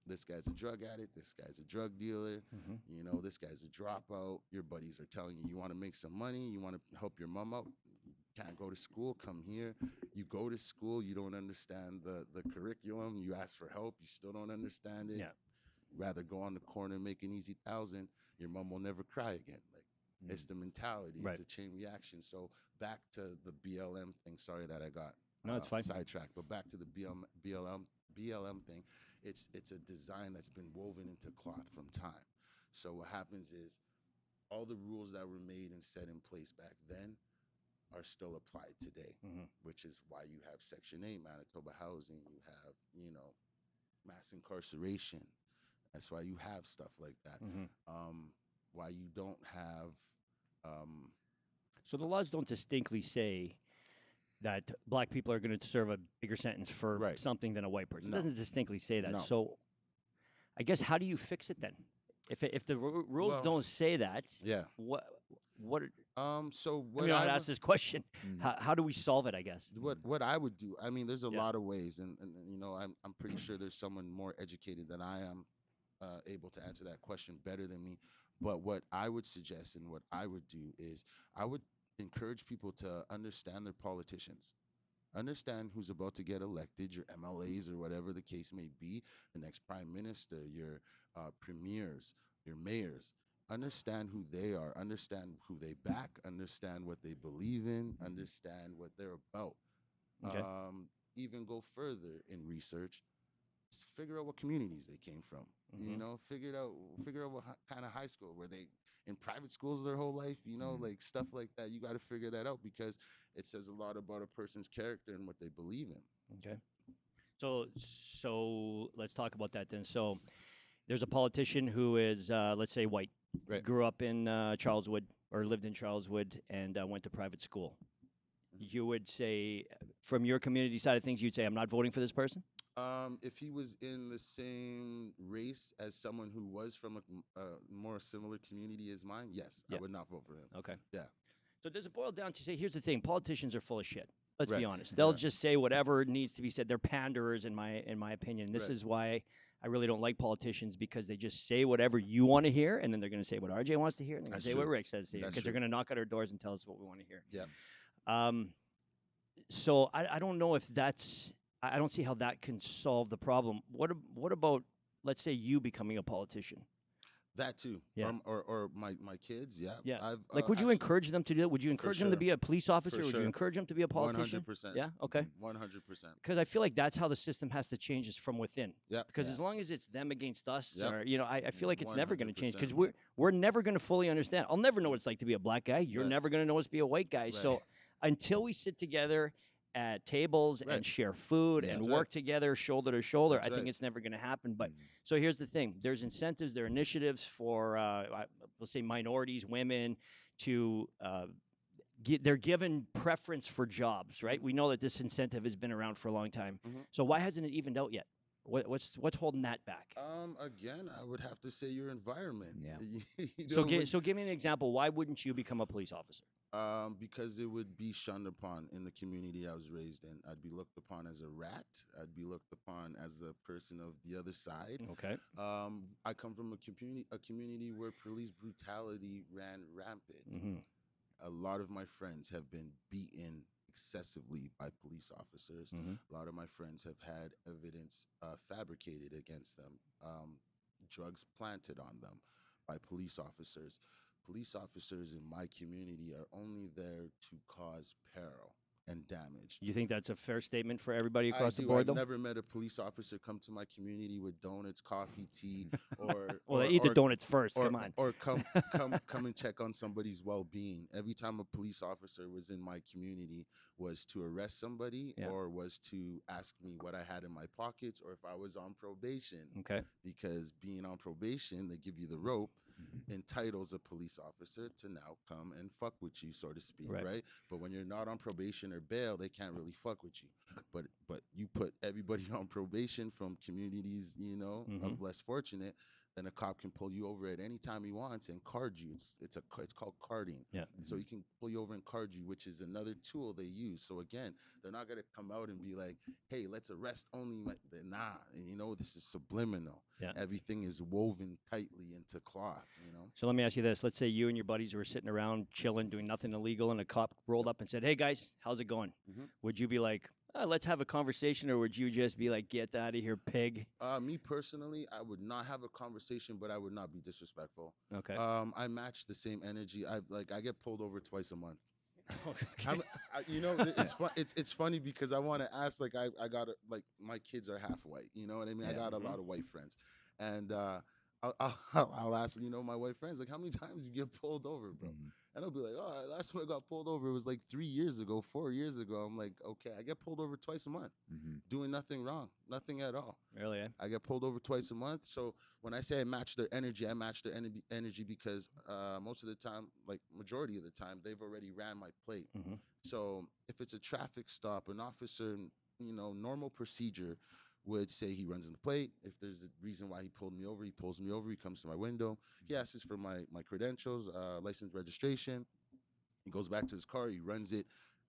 this guy's a drug addict, this guy's a drug dealer, Mm-hmm. this guy's a dropout. Your buddies are telling you want to make some money, you want to help your mom out. You can't go to school, come here. You go to school, you don't understand the curriculum, you ask for help, you still don't understand it. Yeah. Rather go on the corner and make an easy thousand, your mom will never cry again. Like, it's the mentality, it's Right. a chain reaction. So back to the BLM thing. Sorry that I got No, it's fine. sidetracked, but back to the BLM thing. It's a design that's been woven into cloth from time. So what happens is all the rules that were made and set in place back then are still applied today, Mm-hmm. which is why you have Section 8 Manitoba housing, you have, mass incarceration. That's why you have stuff like that. Mm-hmm. Why you don't have, um, So the laws don't distinctly say that black people are going to serve a bigger sentence for right? something than a white person. It No, doesn't distinctly say that. no. So I guess how do you fix it then? If the rules Well, don't say that, yeah. what what? So I what mean, I I want to would ask this question. How do we solve it? I guess. what I would do. I mean, there's a Yeah. lot of ways, and I'm pretty sure there's someone more educated than I am, able to answer that question better than me. But what I would suggest and what I would do is I would encourage people to understand their politicians. Understand who's about to get elected, your MLAs or whatever the case may be, the next prime minister, your premiers, your mayors. Understand who they are, understand who they back, understand what they believe in, understand what they're about. Okay. Um, Even go further in research, figure out what communities they came from. Mm-hmm. Figure out what kind of high school were they in, private schools their whole life. Like stuff like that. You got to figure that out because it says a lot about a person's character and what they believe in. Okay. So let's talk about that then. So there's a politician who is, let's say, white, Right. grew up in Charleswood or lived in Charleswood and went to private school. Mhm. You would say, from your community side of things, you'd say, I'm not voting for this person? If he was in the same race as someone who was from a more similar community as mine, yes, I Yeah. would not vote for him. Okay. Yeah. So does it boil down to say, here's the thing, politicians are full of shit. Let's be Right. honest. They'll Yeah. just say whatever needs to be said. They're panderers, in my opinion. This Right. is why I really don't like politicians because they just say whatever you want to hear, and then they're going to say what RJ wants to hear, and they're going to That's say what true. Rick says to hear That's because they're true. going to knock at our doors and tell us what we want to hear. Yeah. Um, so I don't know if that's I don't see how that can solve the problem. What about let's say you becoming a politician? That too. Yeah. Or my kids. Yeah. Yeah. I've Like, would you actually encourage them to do it? Would you for encourage them to sure. be a police For officer? Would you sure. encourage them to be a politician? 100%. Yeah. Okay. 100%. Because I feel like that's how the system has to change is from within. Yeah. Because Yeah. as long as it's them against us, Yep. or I feel like it's never going to change. 100%. Because we're never going to fully understand. I'll never know what it's like to be a black guy. You're Right. never going to know what it's to be a white guy. Right. So until we sit together at tables Right. and share food Yeah. and That's right. work together shoulder to shoulder, That's I think right. it's never going to happen. But Mhm. so here's the thing: there's incentives, there are initiatives for let's say minorities, women to they're given preference for jobs, right? Mhm. We know that this incentive has been around for a long time. Mhm. So why hasn't it evened out yet? What's holding that back? Again, I would have to say your environment. Yeah. You So know, when give me an example. Why wouldn't you become a police officer? because it would be shunned upon in the community I was raised in. I'd be looked upon as a rat. I'd be looked upon as a person of the other side. Okay. I come from a community where police brutality ran rampant. Mm-hmm. A lot of my friends have been beaten excessively by police officers. Mm-hmm. A lot of my friends have had evidence fabricated against them, drugs planted on them by police officers. Police officers in my community are only there to cause peril and damage. You think that's a fair statement for everybody I across the do. board, I've though? never met a police officer come to my community with donuts, coffee, tea, or Well, they or eat the or donuts first. or Come on. or come and check on somebody's well-being. Every time a police officer was in my community was to arrest somebody Yeah. or was to ask me what I had in my pockets or if I was on probation. Okay. Because being on probation, they give you the rope, Mhm. entitles a police officer to now come and fuck with you, so to speak, Right. right? But when you're not on probation or bail, they can't really fuck with you. But you put everybody on probation from communities, Mm-hmm. of less fortunate, then a cop can pull you over at any time he wants and card you. It's called carding. Yeah. So Mhm. he can pull you over and card you, which is another tool they use. So again, they're not gonna come out and be like, "Hey, let's arrest only." Nah, this is subliminal. Yeah. Everything is woven tightly into cloth. So let me ask you this. Let's say you and your buddies were sitting around chilling, doing nothing illegal, and a cop rolled up and said, "Hey guys, how's it going?" hmm Would you be like, "Let's have a conversation," or would you just be like, "Get out of here, pig"? Me personally, I would not have a conversation, but I would not be disrespectful. Okay. I match the same energy. I get pulled over twice a month. Okay. It's fun. It's funny because I want to ask. Like I got like my kids are half white. You know what I mean? I Yeah. got a Mhm. lot of white friends, and I'll ask my white friends like how many times you get pulled over, bro? Mhm. And they'll be like, oh, last time I got pulled over was like 3 years ago, 4 years ago. I'm like, okay, I get pulled over twice a month, Mhm. doing nothing wrong, nothing at all. Really? Eh? I get pulled over twice a month. So when I say I match their energy, I match their energy because most of the time, like majority of the time, they've already ran my plate. Mhm. So if it's a traffic stop, an officer, normal procedure would say he runs in the plate. If there's a reason why he pulled me over, he pulls me over. He comes to my window. He asks for my credentials, license, registration. He goes back to his car. He runs it.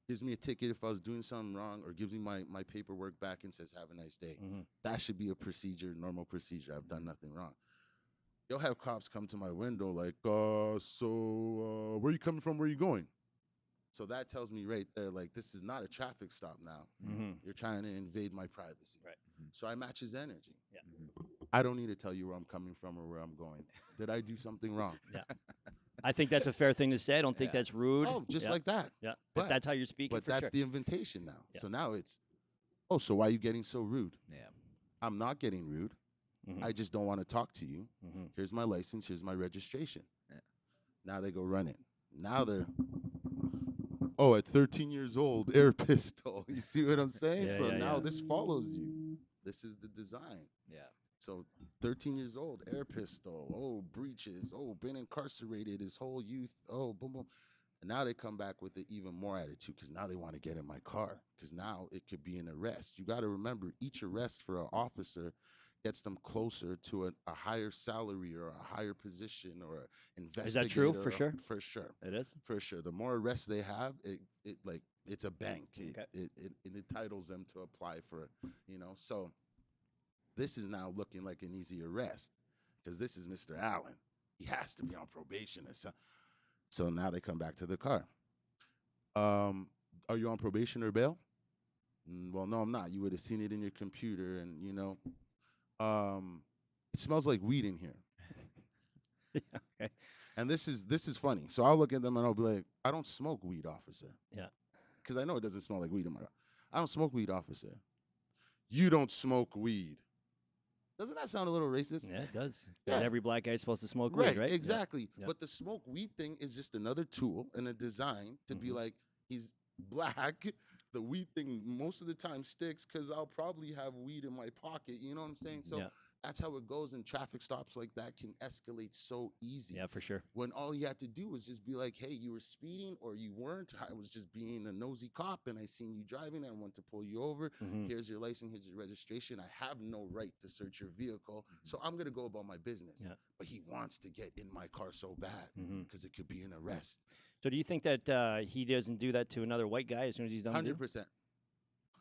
Gives me a ticket if I was doing something wrong, or gives me my paperwork back and says, "Have a nice day." Mhm. That should be a procedure, normal procedure. I've done Mhm. nothing wrong. You'll have cops come to my window like, so where you coming from? Where you going? So that tells me right there, like, this is not a traffic stop now. Mhm. Mhm. You're trying to invade my privacy. Right. Mhm. So I match his energy. Yeah. Mhm. I don't need to tell you where I'm coming from or where I'm going. Did I do something wrong? Yeah. I think that's a fair thing to say. I don't think Yeah. that's rude. Oh, just Yeah. like that. Yeah. If But that's how you're speaking, but for that's sure. the invitation now. Yeah. So now it's, oh, so why are you getting so rude? Yeah. I'm not getting rude. Mhm. I just don't want to talk to you. Mhm. Here's my license. Here's my registration. Yeah. Now they go run it. Now they're, oh, at 13 years old, air pistol. You see what I'm saying? Yeah. So Yeah. now Yeah. this follows you. This is the design. Yeah. So 13 years old, air pistol. Oh, breaches. Oh, been incarcerated his whole youth. Oh, boom, boom. And now they come back with even more attitude because now they want to get in my car because now it could be an arrest. You got to remember each arrest for an officer gets them closer to a higher salary or a higher position or an Is that true? investigator For sure. for sure. It is. For sure. The more arrests they have, it like It's a bank. Okay. It entitles them to apply for, So this is now looking like an easy arrest because this is Mr. Allen. He has to be on probation or something. So now they come back to the car. Um, are you on probation or bail? Well, no, I'm not. You would have seen it in your computer, and um, it smells like weed in here. Okay. And this is funny. So I'll look at them and I'll be like, I don't smoke weed, officer, Yeah. because I know it doesn't smell like weed in my. I don't smoke weed, officer. You don't smoke weed. Doesn't that sound a little racist? Yeah, it does. Because Yeah, every black guy's supposed to smoke weed, right, right? Yeah. exactly. Yeah. But the smoke weed thing is just another tool and a design to be Hmm. like, he's black. The weed thing most of the time sticks because I'll probably have weed in my pocket. You know what I'm saying? So Yeah. that's how it goes. And traffic stops like that can escalate so easy Yeah, for sure. when all you had to do was just be like, hey, you were speeding or you weren't. I was just being a nosy cop and I seen you driving. I want to pull you over. Hmm. Here's your license, here's your registration. I have no right to search your vehicle. So I'm going to go about my business. Yeah. But he wants to get in my car so bad Hmm. because it could be an arrest. So do you think that he doesn't do that to another white guy as soon as he's done too? 100%.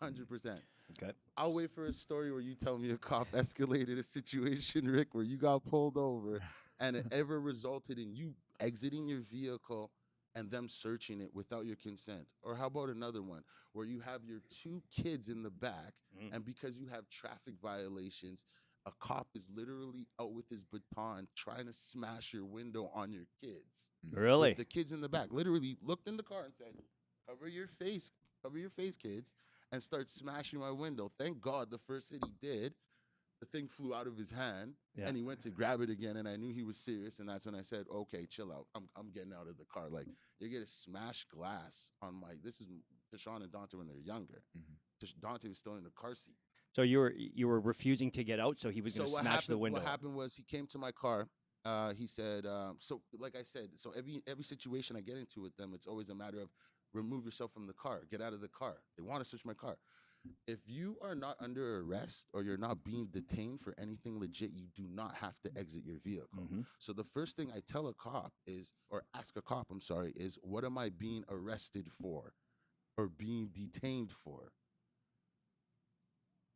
100%. Okay. I'll wait for a story where you tell me a cop escalated a situation, Rick, where you got pulled over and it ever resulted in you exiting your vehicle and them searching it without your consent. Or how about another one where you have your two kids in the back Mm. and because you have traffic violations, a cop is literally out with his baton trying to smash your window on your kids with Really? the kids in the back. Literally looked in the car and said, cover your face, kids, and start smashing my window. Thank God the first hit he did, the thing flew out of his hand Yeah. and he went to grab it again. And I knew he was serious. And that's when I said, okay, chill out. I'm getting out of the car. Like, you're going to smash glass on my. This is Deshaun and Dante when they're younger. Mhm. Dante was still in the car seat. So you were refusing to get out, so he was going So to what smash the happened? What window up. happened was he came to my car. He said, so like I said, so every situation I get into with them, it's always a matter of remove yourself from the car, get out of the car. They want to search my car. If you are not under arrest or you're not being detained for anything legit, you do not have to exit your vehicle. Hmm. So the first thing I tell a cop is, or ask a cop, I'm sorry, is what am I being arrested for or being detained for?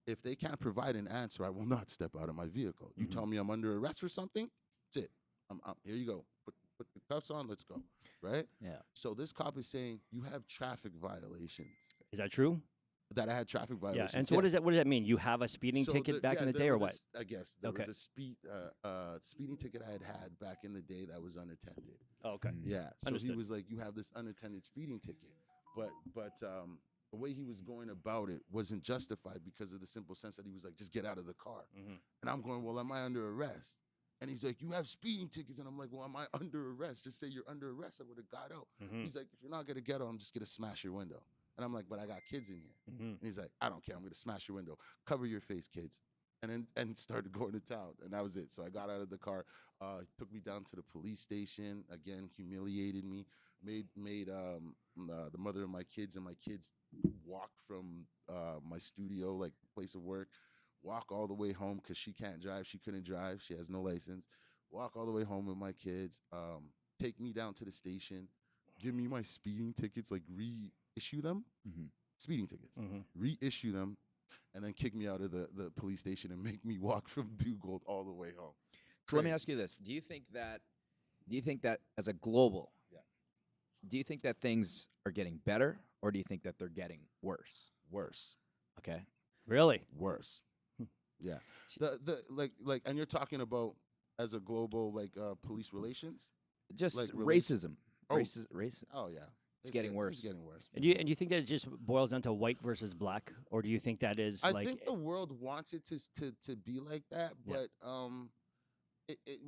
If they can't provide an answer, I will not step out of my vehicle. You Hmm. tell me I'm under arrest for something, that's it. Here you go. Put the cuffs on, let's go. Right? Yeah. So this cop is saying you have traffic violations. Is that true? That I had traffic Yeah. And violations. so what Yes. does that what does that mean? You have a speeding So ticket back in the there day or was what? I guess there Okay. was a speeding ticket I had back in the day that was unattended. Oh, okay. Yeah. So he Understood. was like, you have this unattended speeding ticket, but the way he was going about it wasn't justified because of the simple sense that he was like, just get out of the car. Hmm. And I'm going, well, am I under arrest? And he's like, you have speeding tickets. And I'm like, well, am I under arrest? Just say you're under arrest. I would have got out. Hmm. He's like, if you're not going to get out, I'm just going to smash your window. And I'm like, but I got kids in here. Hmm. And he's like, I don't care. I'm going to smash your window. Cover your face, kids. And started going to town. And that was it. So I got out of the car. Took me down to the police station. Again, humiliated me. Made the mother of my kids and my kids walk from my studio, like place of work, walk all the way home because she can't drive. She couldn't drive. She has no license. Walk all the way home with my kids. Take me down to the station. Give me my speeding tickets, like reissue them. Mhm. Speeding tickets. Hmm. Reissue them, and then kick me out of the police station and make me walk from Duggold all the way home. So let me Crazy. ask you this: Do you think that as a global, Yeah. do you think that things are getting better, or do you think that they're getting worse? Worse. Okay. Really? Worse. Hmm. Yeah. S- The and you're talking about as a global police relations, like Just relation. racism. Oh, Race. oh yeah. It's getting It's worse. getting worse. And you think that it just boils down to white versus black, or do you think that is I like, think the world wants it to be like that, yeah, but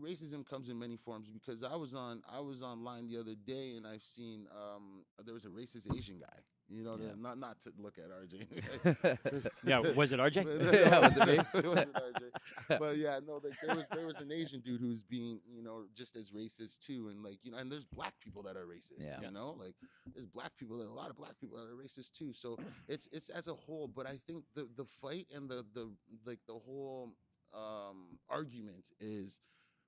racism comes in many forms because I was online the other day and I've seen there was a racist Asian guy. You know, Yeah. not to look at RJ. yeah? Was it RJ? But, Yeah, was it me? it wasn't RJ. But yeah, no, like there was an Asian dude who's being just as racist too, and and there's black people that are racist. Yeah. Like there's black people, a lot of black people that are racist too. So it's as a whole, but I think the fight and the whole argument is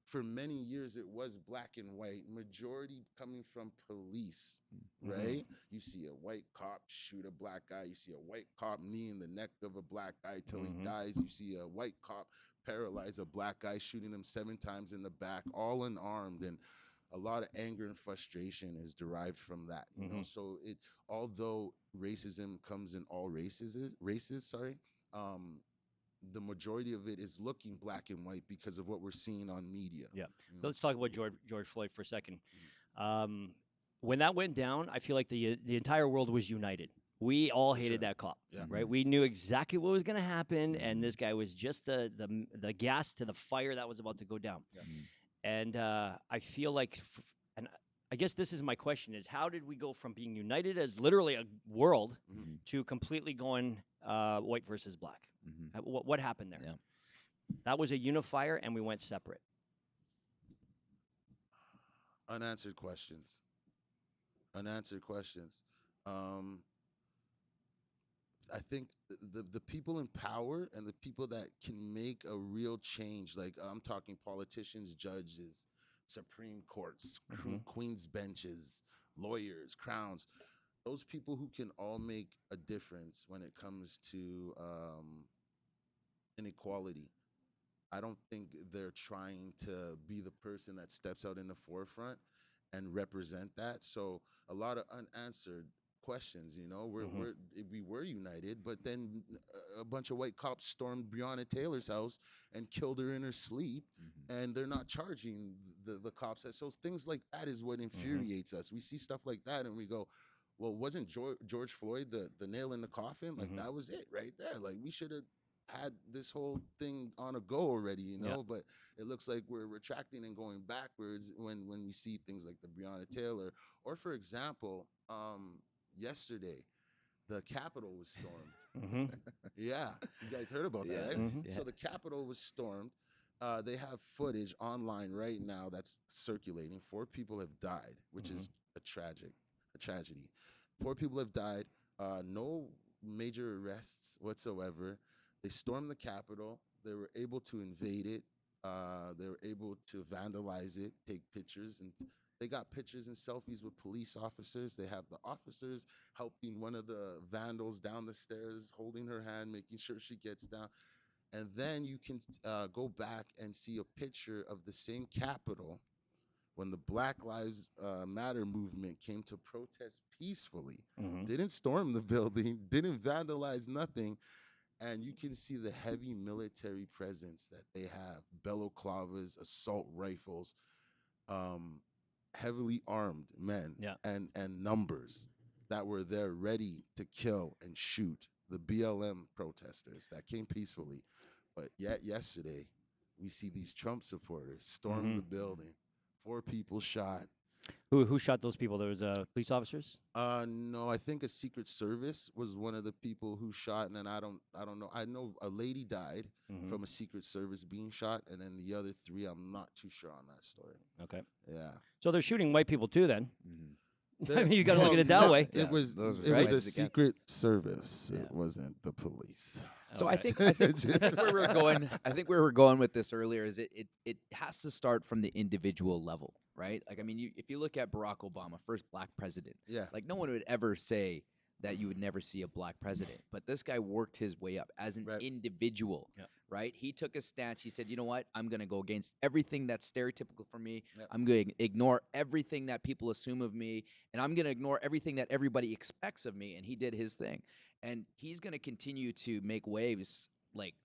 for many years it was black and white, majority coming from police, Mm-hmm. right? You see a white cop shoot a black guy, you see a white cop knee in the neck of a black guy till he Mm-hmm. dies, you see a white cop paralyze a black guy, shooting him 7 times in the back, all unarmed. And a lot of anger and frustration is derived from that, Mm-hmm. so it, although racism comes in all races, sorry, um the majority of it is looking black and white because of what we're seeing on media. Yeah. You So know? let's talk about George Floyd for a second. Mhm. Um, when that went down, I feel like the entire world was united. We all For hated sure. that cop, Yeah. right? We knew exactly what was going to happen, and Mhm. this guy was just the gas to the fire that was about to go down. Yeah. Mhm. And I feel like, and I guess this is my question: is how did we go from being united as literally a world Mhm. Mhm. to completely going white versus black? Mhm. What happened there? Yeah. That was a unifier, and we went separate. Unanswered questions. Unanswered questions. Um, I think the people in power and the people that can make a real change, like I'm talking politicians, judges, Supreme Courts, Mm-hmm. Queen's benches, lawyers, crowns, those people who can all make a difference when it comes to inequality. I don't think they're trying to be the person that steps out in the forefront and represent that. So a lot of unanswered questions. Mm-hmm. We were united, but then a bunch of white cops stormed Breonna Taylor's house and killed her in her sleep, Mhm. and they're not charging the cops. So things like that is what Mm-hmm. infuriates us. We see stuff like that and we go, well, wasn't George Floyd the nail in the coffin? Like Mm-hmm. that was it right there. Like we should have had this whole thing on a go already, Yeah. but it looks like we're retracting and going backwards when we see things like the Breonna Taylor, or for example, yesterday the Capitol was stormed. Mm-hmm. Yeah, you guys heard about that, Yeah. right? Mm-hmm. Yeah. So the Capitol was stormed. They have footage online right now that's circulating. 4 people have died, which Mm-hmm. is a tragedy. 4 people have died. No major arrests whatsoever. They stormed the Capitol. They were able to invade it. They were able to vandalize it, take pictures, and they got pictures and selfies with police officers. They have the officers helping one of the vandals down the stairs, holding her hand, making sure she gets down. And then you can go back and see a picture of the same Capitol when the Black Lives Matter movement came to protest peacefully. Mm-hmm. Didn't storm the building, didn't vandalize nothing. And you can see the heavy military presence that they have, balaclavas, assault rifles, um, heavily armed men Yeah. and numbers that were there ready to kill and shoot the BLM protesters that came peacefully. But yet yesterday, we see these Trump supporters storm Mm-hmm. the building. 4 people shot. Who shot those people? There was police officers. No, I think a Secret Service was one of the people who shot, and then I don't know. I know a lady died Mm-hmm. from a Secret Service being shot, and then the other three, I'm not too sure on that story. Okay. Yeah. So they're shooting white people too. Then Mhm. I There, mean, you got to look well, at it that no, way, it Yeah. was Those are it right? was a ways against. Secret Service. Yeah. It wasn't the police. So Okay. I Just think where we're going, I think where we're going with this earlier is it has to start from the individual level, right? Like I mean, if you look at Barack Obama, first black president, yeah. like no one would ever say that you would never see a black president, but this guy worked his way up as an Right. individual, Yeah. right? He took a stance. He said, you know what? I'm going to go against everything that's stereotypical for me. Yep. I'm going to ignore everything that people assume of me, and I'm going to ignore everything that everybody expects of me. And he did his thing, and he's going to continue to make waves like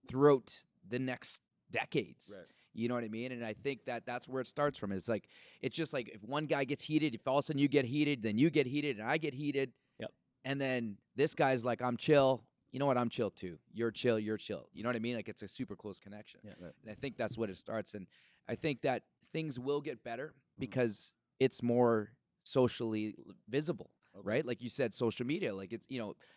throughout the next decades. Right. You know what I mean? And I think that that's where it starts from. It's like it's just like if one guy gets heated, if all of a sudden you get heated, then you get heated, and I get heated, Yep. and then this guy's like, I'm chill. You know what? I'm chill too. You're chill. You're chill. You know what I mean? Like it's a super close connection. Yeah. Right. And I think that's what it starts. And I think that things will get better Mhm. because it's more socially visible, Okay. right? Like you said, social media. Like it's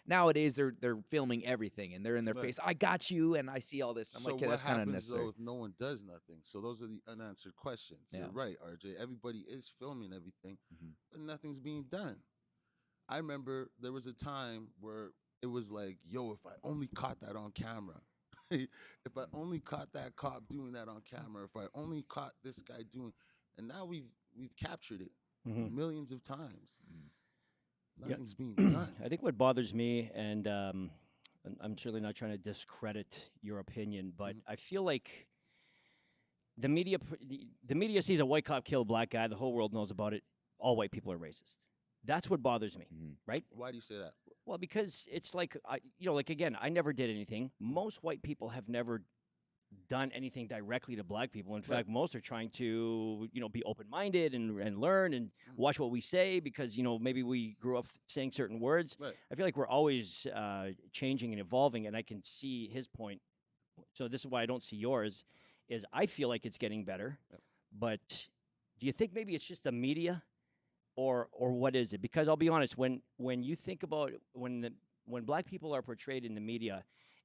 nowadays they're filming everything and they're in their Right. face. I got you, and I see all this. I'm So like, okay, what that's kind of happens though unnecessary. if no one does nothing? So those are the unanswered questions. Yeah. You're right, RJ. Everybody is filming everything, Mhm. but nothing's being done. I remember there was a time where it was like, yo, if I only caught that on camera. if I only caught that cop doing that on camera, if I only caught this guy doing, and now we've captured it Hmm. millions of times. Mm. Yeah. Nothing's being done. I think what bothers me, and I'm certainly not trying to discredit your opinion, but Hmm. I feel like the media sees a white cop kill a black guy, the whole world knows about it. All white people are racist. That's what bothers me, Mm. right? Why do you say that? Well, because it's like like again, I never did anything. Most white people have never done anything directly to black people. In Right. fact, most are trying to, be open-minded and learn and Mm. watch what we say because, maybe we grew up saying certain words. Right. I feel like we're always changing and evolving, and I can see his point. So this is why I don't see yours. Is I feel like it's getting better, Yep. but do you think maybe it's just the media, or what is it? Because I'll be honest, when you think about when black people are portrayed in the media,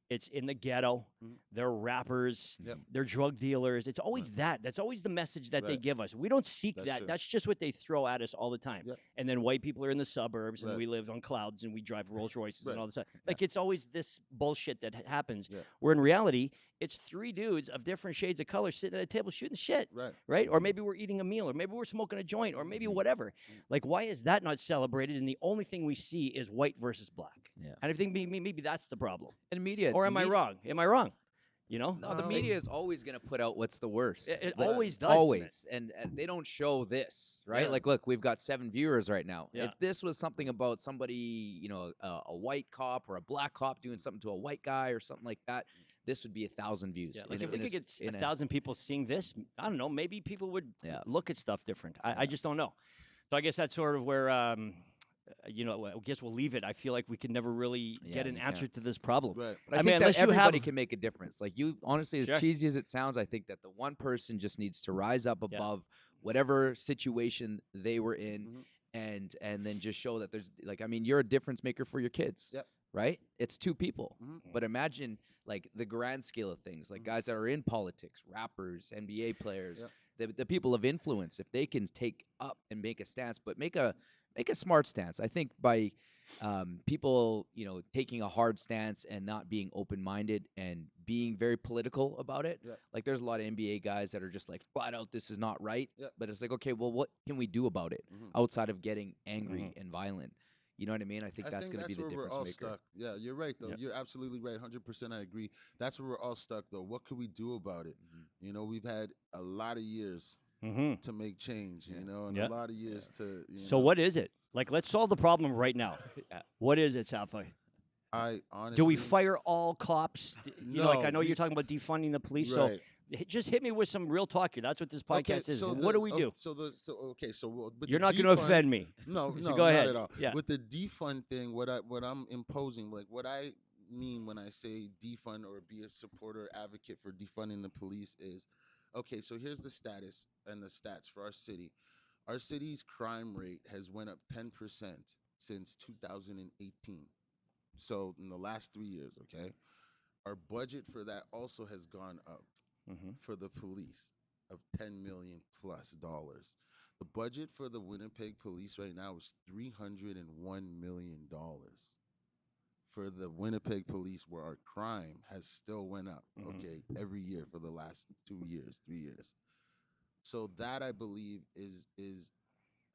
it's in the ghetto. Mhm. They're rappers. Yep. Mhm. They're drug dealers. It's Right. always that. That's always the message that they Right. give us. We don't seek That's that. true. That's just what they throw at us all the time. Yep. And then white people are in the suburbs, and Right. we live on clouds, and we drive Rolls Royces and Right. all this stuff. Yeah. Like it's always this bullshit that happens. Yeah. Where in reality, it's three dudes of different shades of color sitting at a table shooting shit, Right. right? Or Mhm. maybe we're eating a meal, or maybe we're smoking a joint, or Mhm. maybe Mhm. whatever. Mm. Like, why is that not celebrated? And the only thing we see is white versus black. Yeah. And I think maybe that's the problem. And media, Or am I wrong? Am I wrong? no, the Like media is always going to put out what's the worst. it Like Right. always does, man. always. And they don't show this, right? Yeah. Like look, we've got 7 viewers right now. Yeah. If this was something about somebody, a white cop or a black cop doing something to a white guy or something like that, this would be 1,000 Yeah, views like in a, if we in a could s- get a in a thousand people seeing this, I don't know, maybe people would yeah. look at stuff different. I Yeah. just don't know. So I guess that's sort of where, I guess we'll leave it. I feel like we can never really Yeah, get an you answer can't. to this problem. Right. But I I mean, think that unless you have, everybody can make a difference. Like you, honestly, as sure, cheesy as it sounds, I think that the one person just needs to rise up yeah, above whatever situation they were in, Hmm. and then just show that there's like, I mean, you're a difference maker for your kids, Yep. right? It's two people. Hmm. But imagine like the grand scale of things, like Mhm. guys that are in politics, rappers, NBA players, Yep. the people of influence, if they can take up and make a stance, but make a smart stance. I think by people, taking a hard stance and not being open-minded and being very political about it. Yep. Like there's a lot of NBA guys that are just like flat out, this is not right. Yep. But it's like, okay, well, what can we do about it Hmm. outside of getting hmm angry and violent? You know what I mean? I think I that's think going to be that's the where we're difference all maker. stuck. Yeah, you're right though. yeah, You're absolutely right. 100% I agree. That's where we're all stuck though. What could we do about it? Mhm. We've had a lot of years hmm to make change, Yeah. and a yeah. lot of Yeah. years to, So what is it? Like, let's solve the problem right now. Yeah. What is it, Safa? I Do we honestly, fire all cops? Like I no, know you're talking about defunding the police, so right. just hit me with some real talk here. That's what this Okay, podcast is. so What do we do? with the You're not going to defund, offend me. no, So no, go not ahead. at all. Yeah. With the defund thing, what I'm imposing, like what I mean when I say defund or be a supporter advocate for defunding the police is, okay, so here's the status and the stats for our city. Our city's crime rate has went up 10% since 2018. So in the last 3 years, okay, our budget for that also has gone up hmm for the police of 10 million plus dollars. The budget for the Winnipeg police right now is $301 million for the Winnipeg police, where our crime has still went up, hmm okay, every year for the last 2 years, 3 years. So that I believe is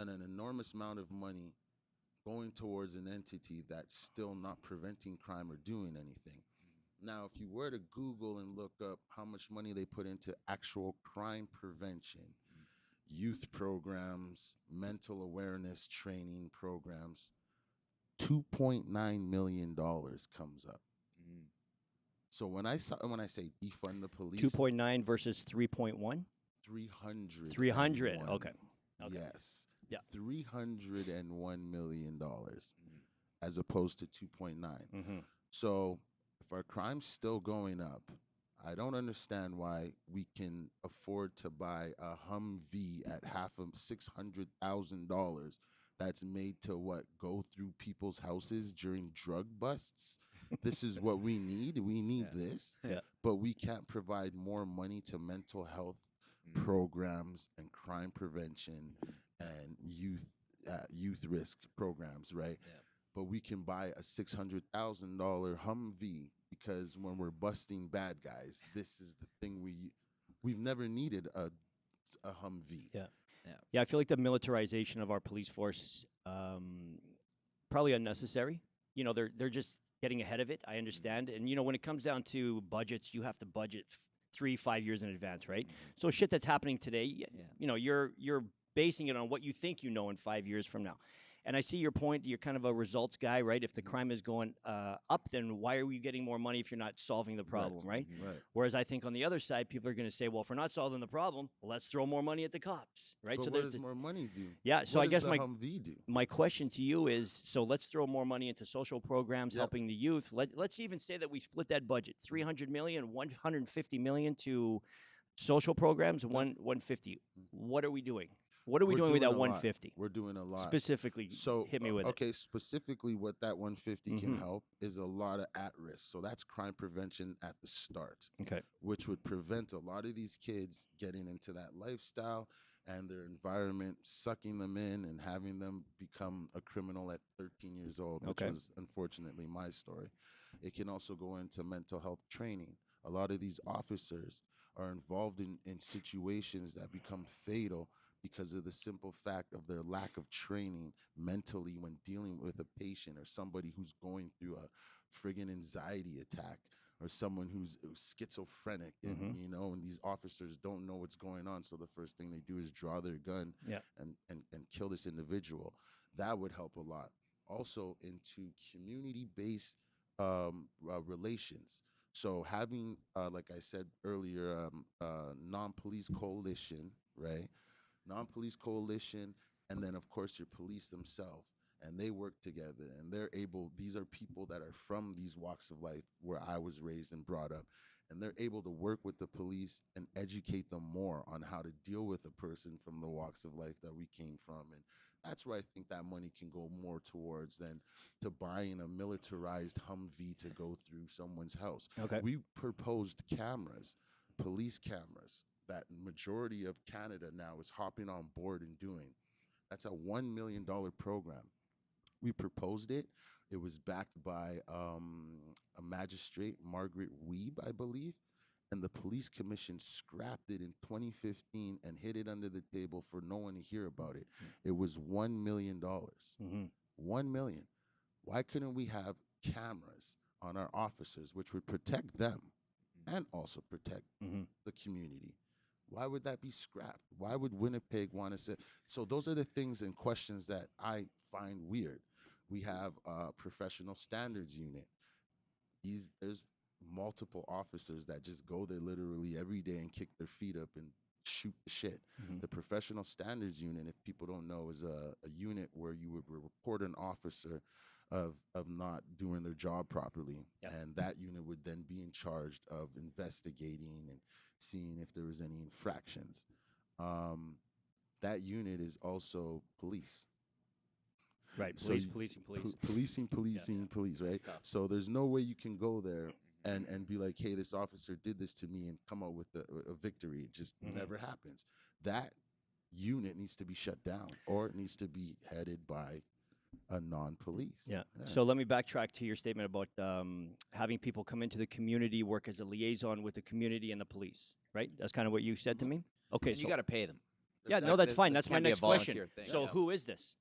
an enormous amount of money going towards an entity that's still not preventing crime or doing anything. Now, if you were to Google and look up how much money they put into actual crime prevention, youth programs, mental awareness training programs, $2.9 million comes up. Mhm. So when I say defund the police, 2.9 versus 3.1? 300. 301, Okay. Okay. yes, Yeah. $301 million Mhm. as opposed to 2.9. hmm So if our crime's still going up, I don't understand why we can afford to buy a Humvee at half of $600,000 that's made to what, go through people's houses during drug busts. This is what we need. We need Yeah. this, Yeah. but we can't provide more money to mental health Mhm. programs and crime prevention Mhm. and youth risk programs, right? Yeah. But we can buy a $600,000 Humvee because when we're busting bad guys, this is the thing we've never needed a Humvee. Yeah. Yeah. Yeah, I feel like the militarization of our police force probably unnecessary. You know, they're just getting ahead of it. I Mhm. understand, and you know, when it comes down to budgets, you have to budget 3, 5 years in advance, right? Mhm. So shit that's happening today, Yeah. you know, you're basing it on what you think you know in 5 years from now. And I see your point. You're kind of a results guy, right? If the Mhm. crime is going up, then why are we getting more money if you're not solving the Right, problem, right? Mhm. right. Whereas I think on the other side, people are going to say, well, if we're not solving the problem, well, let's throw more money at the cops, right? But So what there's does the more money do? yeah. So What I does guess the my Humvee do? my question to you is so let's throw more money into social programs Yep. helping the youth. Let's even say that we split that budget Mhm. 300 million, 150 million to social programs, Yep. 150. Mhm. What are we doing? What are we We're doing with doing that a lot. 150? We're doing a lot. Specifically, So, hit me with it. okay, specifically what that 150 can Mm-hmm. help is a lot of at risk. So that's crime prevention at the start, Okay. which would prevent a lot of these kids getting into that lifestyle and their environment sucking them in and having them become a criminal at 13 years old, which Okay. was unfortunately my story. It can also go into mental health training. A lot of these officers are involved in situations that become fatal because of the simple fact of their lack of training mentally when dealing with a patient or somebody who's going through a friggin' anxiety attack or someone who's schizophrenic, and Mm-hmm. and these officers don't know what's going on, so the first thing they do is draw their gun Yeah. and kill this individual. That would help a lot. Also into community-based relations. So having, like I said earlier, non-police coalition, right? Non-police coalition, and then of course your police themselves, and they work together, and they're able. These are people that are from these walks of life where I was raised and brought up, and they're able to work with the police and educate them more on how to deal with a person from the walks of life that we came from. And that's where I think that money can go more towards than to buying a militarized Humvee to go through someone's house. Okay. We proposed cameras, police cameras, that majority of Canada now is hopping on board and doing. That's a $1 million program. We proposed it. It was backed by a magistrate, Margaret Weeb, I believe, and the police commission scrapped it in 2015 and hid it under the table for no one to hear about it. It was $1 million. Mm-hmm. 1 million. Why couldn't we have cameras on our officers, which would protect them and also protect Mm-hmm. the community? Why would that be scrapped? Why would Winnipeg want to say? So those are the things and questions that I find weird. We have a professional standards unit. There's multiple officers that just go there literally every day and kick their feet up and shoot the shit. Mm-hmm. The professional standards unit, if people don't know, is a unit where you would report an officer of not doing their job properly, Yeah. and that unit would then be in charge of investigating and seeing if there was any infractions. Um, that unit is also police. Right. So Police, policing, police. policing, Yeah. policing, police, right? It's tough. So there's no way you can go there Mhm. and be like, hey, this officer did this to me and come out with a victory. It just Mm-hmm. never happens. That unit needs to be shut down, or it needs to be headed by a non-police. Yeah. Yeah. So let me backtrack to your statement about having people come into the community, work as a liaison with the community and the police, right? That's kind of what you said to Hmm. me. Okay. And you So, got to pay them. yeah, no, Like that's Exactly. fine. this That's my can't be a next question. volunteer thing. Yeah. So, Yeah. who is this?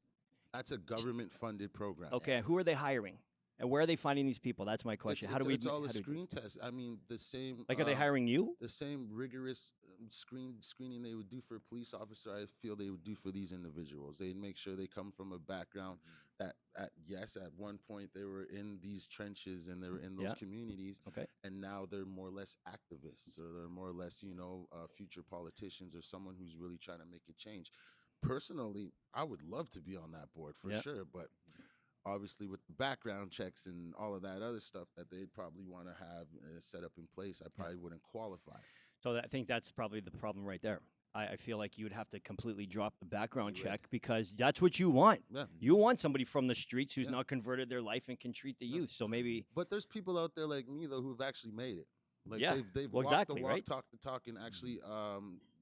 That's a government-funded program. Yeah. Okay. Who are they hiring? And where are they finding these people? That's my It's question. it's it's all a How do we do screen this? test. I mean, Like, are they hiring you? the same rigorous screening they would do for a police officer, I feel they would do for these individuals. They'd make sure they come from a background Mhm. that, at one point they were in these trenches and they were in those Yeah. communities, Okay. and now they're more or less activists, or they're more or less, future politicians, or someone who's really trying to make a change. Personally, I would love to be on that board for Yeah. sure, but obviously with the background checks and all of that other stuff that they'd probably want to have set up in place, I Yeah. probably wouldn't qualify. So I think that's probably the problem right there. I feel like you would have to completely drop the background You would. check because that's what you want. Yeah, You Mhm. want somebody from the streets who's yeah, not converted their life and can treat the no. youth. So maybe, But there's people out there like me though who've actually made it. Like yeah. they've Well, walked the exactly, walk, right? talked the talk, and Mhm. actually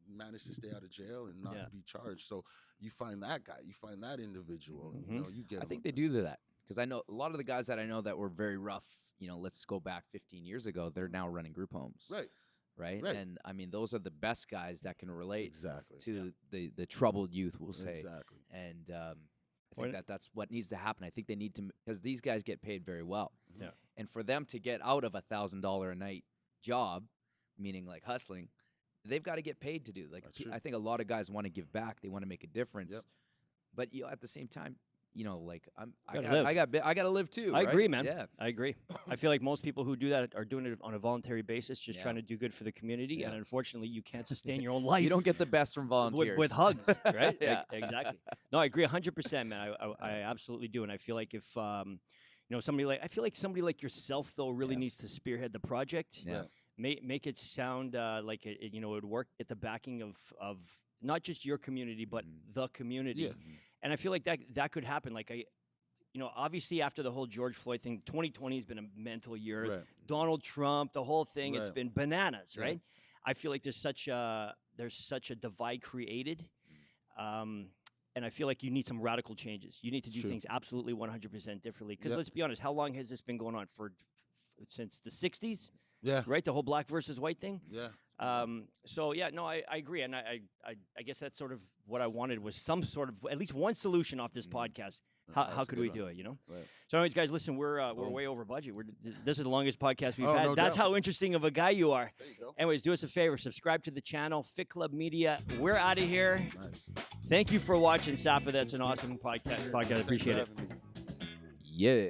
managed to stay out of jail and not Yeah. be charged. So you find that guy, you find that individual, Mhm. and Hmm. you get I him think up they there. do that because I know a lot of the guys that I know that were very rough let's go back 15 years ago. They're now running group homes, Right. right? Right. And I mean, those are the best guys that can relate Exactly. to the troubled youth, we'll say. Exactly. And I Well, think that's what needs to happen. I think they need to, because these guys get paid very well, Yeah. and for them to get out of $1,000 a night job, meaning like hustling, they've got to get paid to do. Like That's true. I think a lot of guys want to give back, they want to make a difference, Yep. but at the same time, like Gotta live. I got to live too. I right? agree, man. Yeah. I agree. I feel like most people who do that are doing it on a voluntary basis, just Yeah. trying to do good for the community. Yeah. And unfortunately, you can't sustain your own life. You don't get the best from volunteers. with hugs, right? Yeah. Exactly. No, I agree 100%, man. I absolutely do, and I feel like if I feel like somebody like yourself though really Yeah. needs to spearhead the project. Yeah. Make it sound like it would work. Get the backing of not just your community, but the community. Yeah. And I feel like that could happen. Like obviously after the whole George Floyd thing, 2020 has been a mental year. Right. Donald Trump, the whole thing, it's Right. been bananas, Yeah. right? I feel like there's such a divide created. And I feel like you need some radical changes. You need to do True. things absolutely 100% differently. Because Yep. let's be honest, how long has this been going on for? Since the 60s, Yeah. right? The whole black versus white thing. Yeah. So yeah, no, I agree, and I guess that's sort of what I wanted was some sort of at least one solution off this podcast. How That's a could good we one. do it? You know. Right. So, anyways, guys, listen, we're Boom. way over budget. This is the longest podcast we've Oh, had. no That's doubt. how interesting of a guy you are. There you go. Anyways, do us a favor, subscribe to the channel, Fit Club Media. We're out of here. Nice. Thank you for watching, Safa. That's an awesome podcast. Thanks for Appreciate it. having me. Yeah.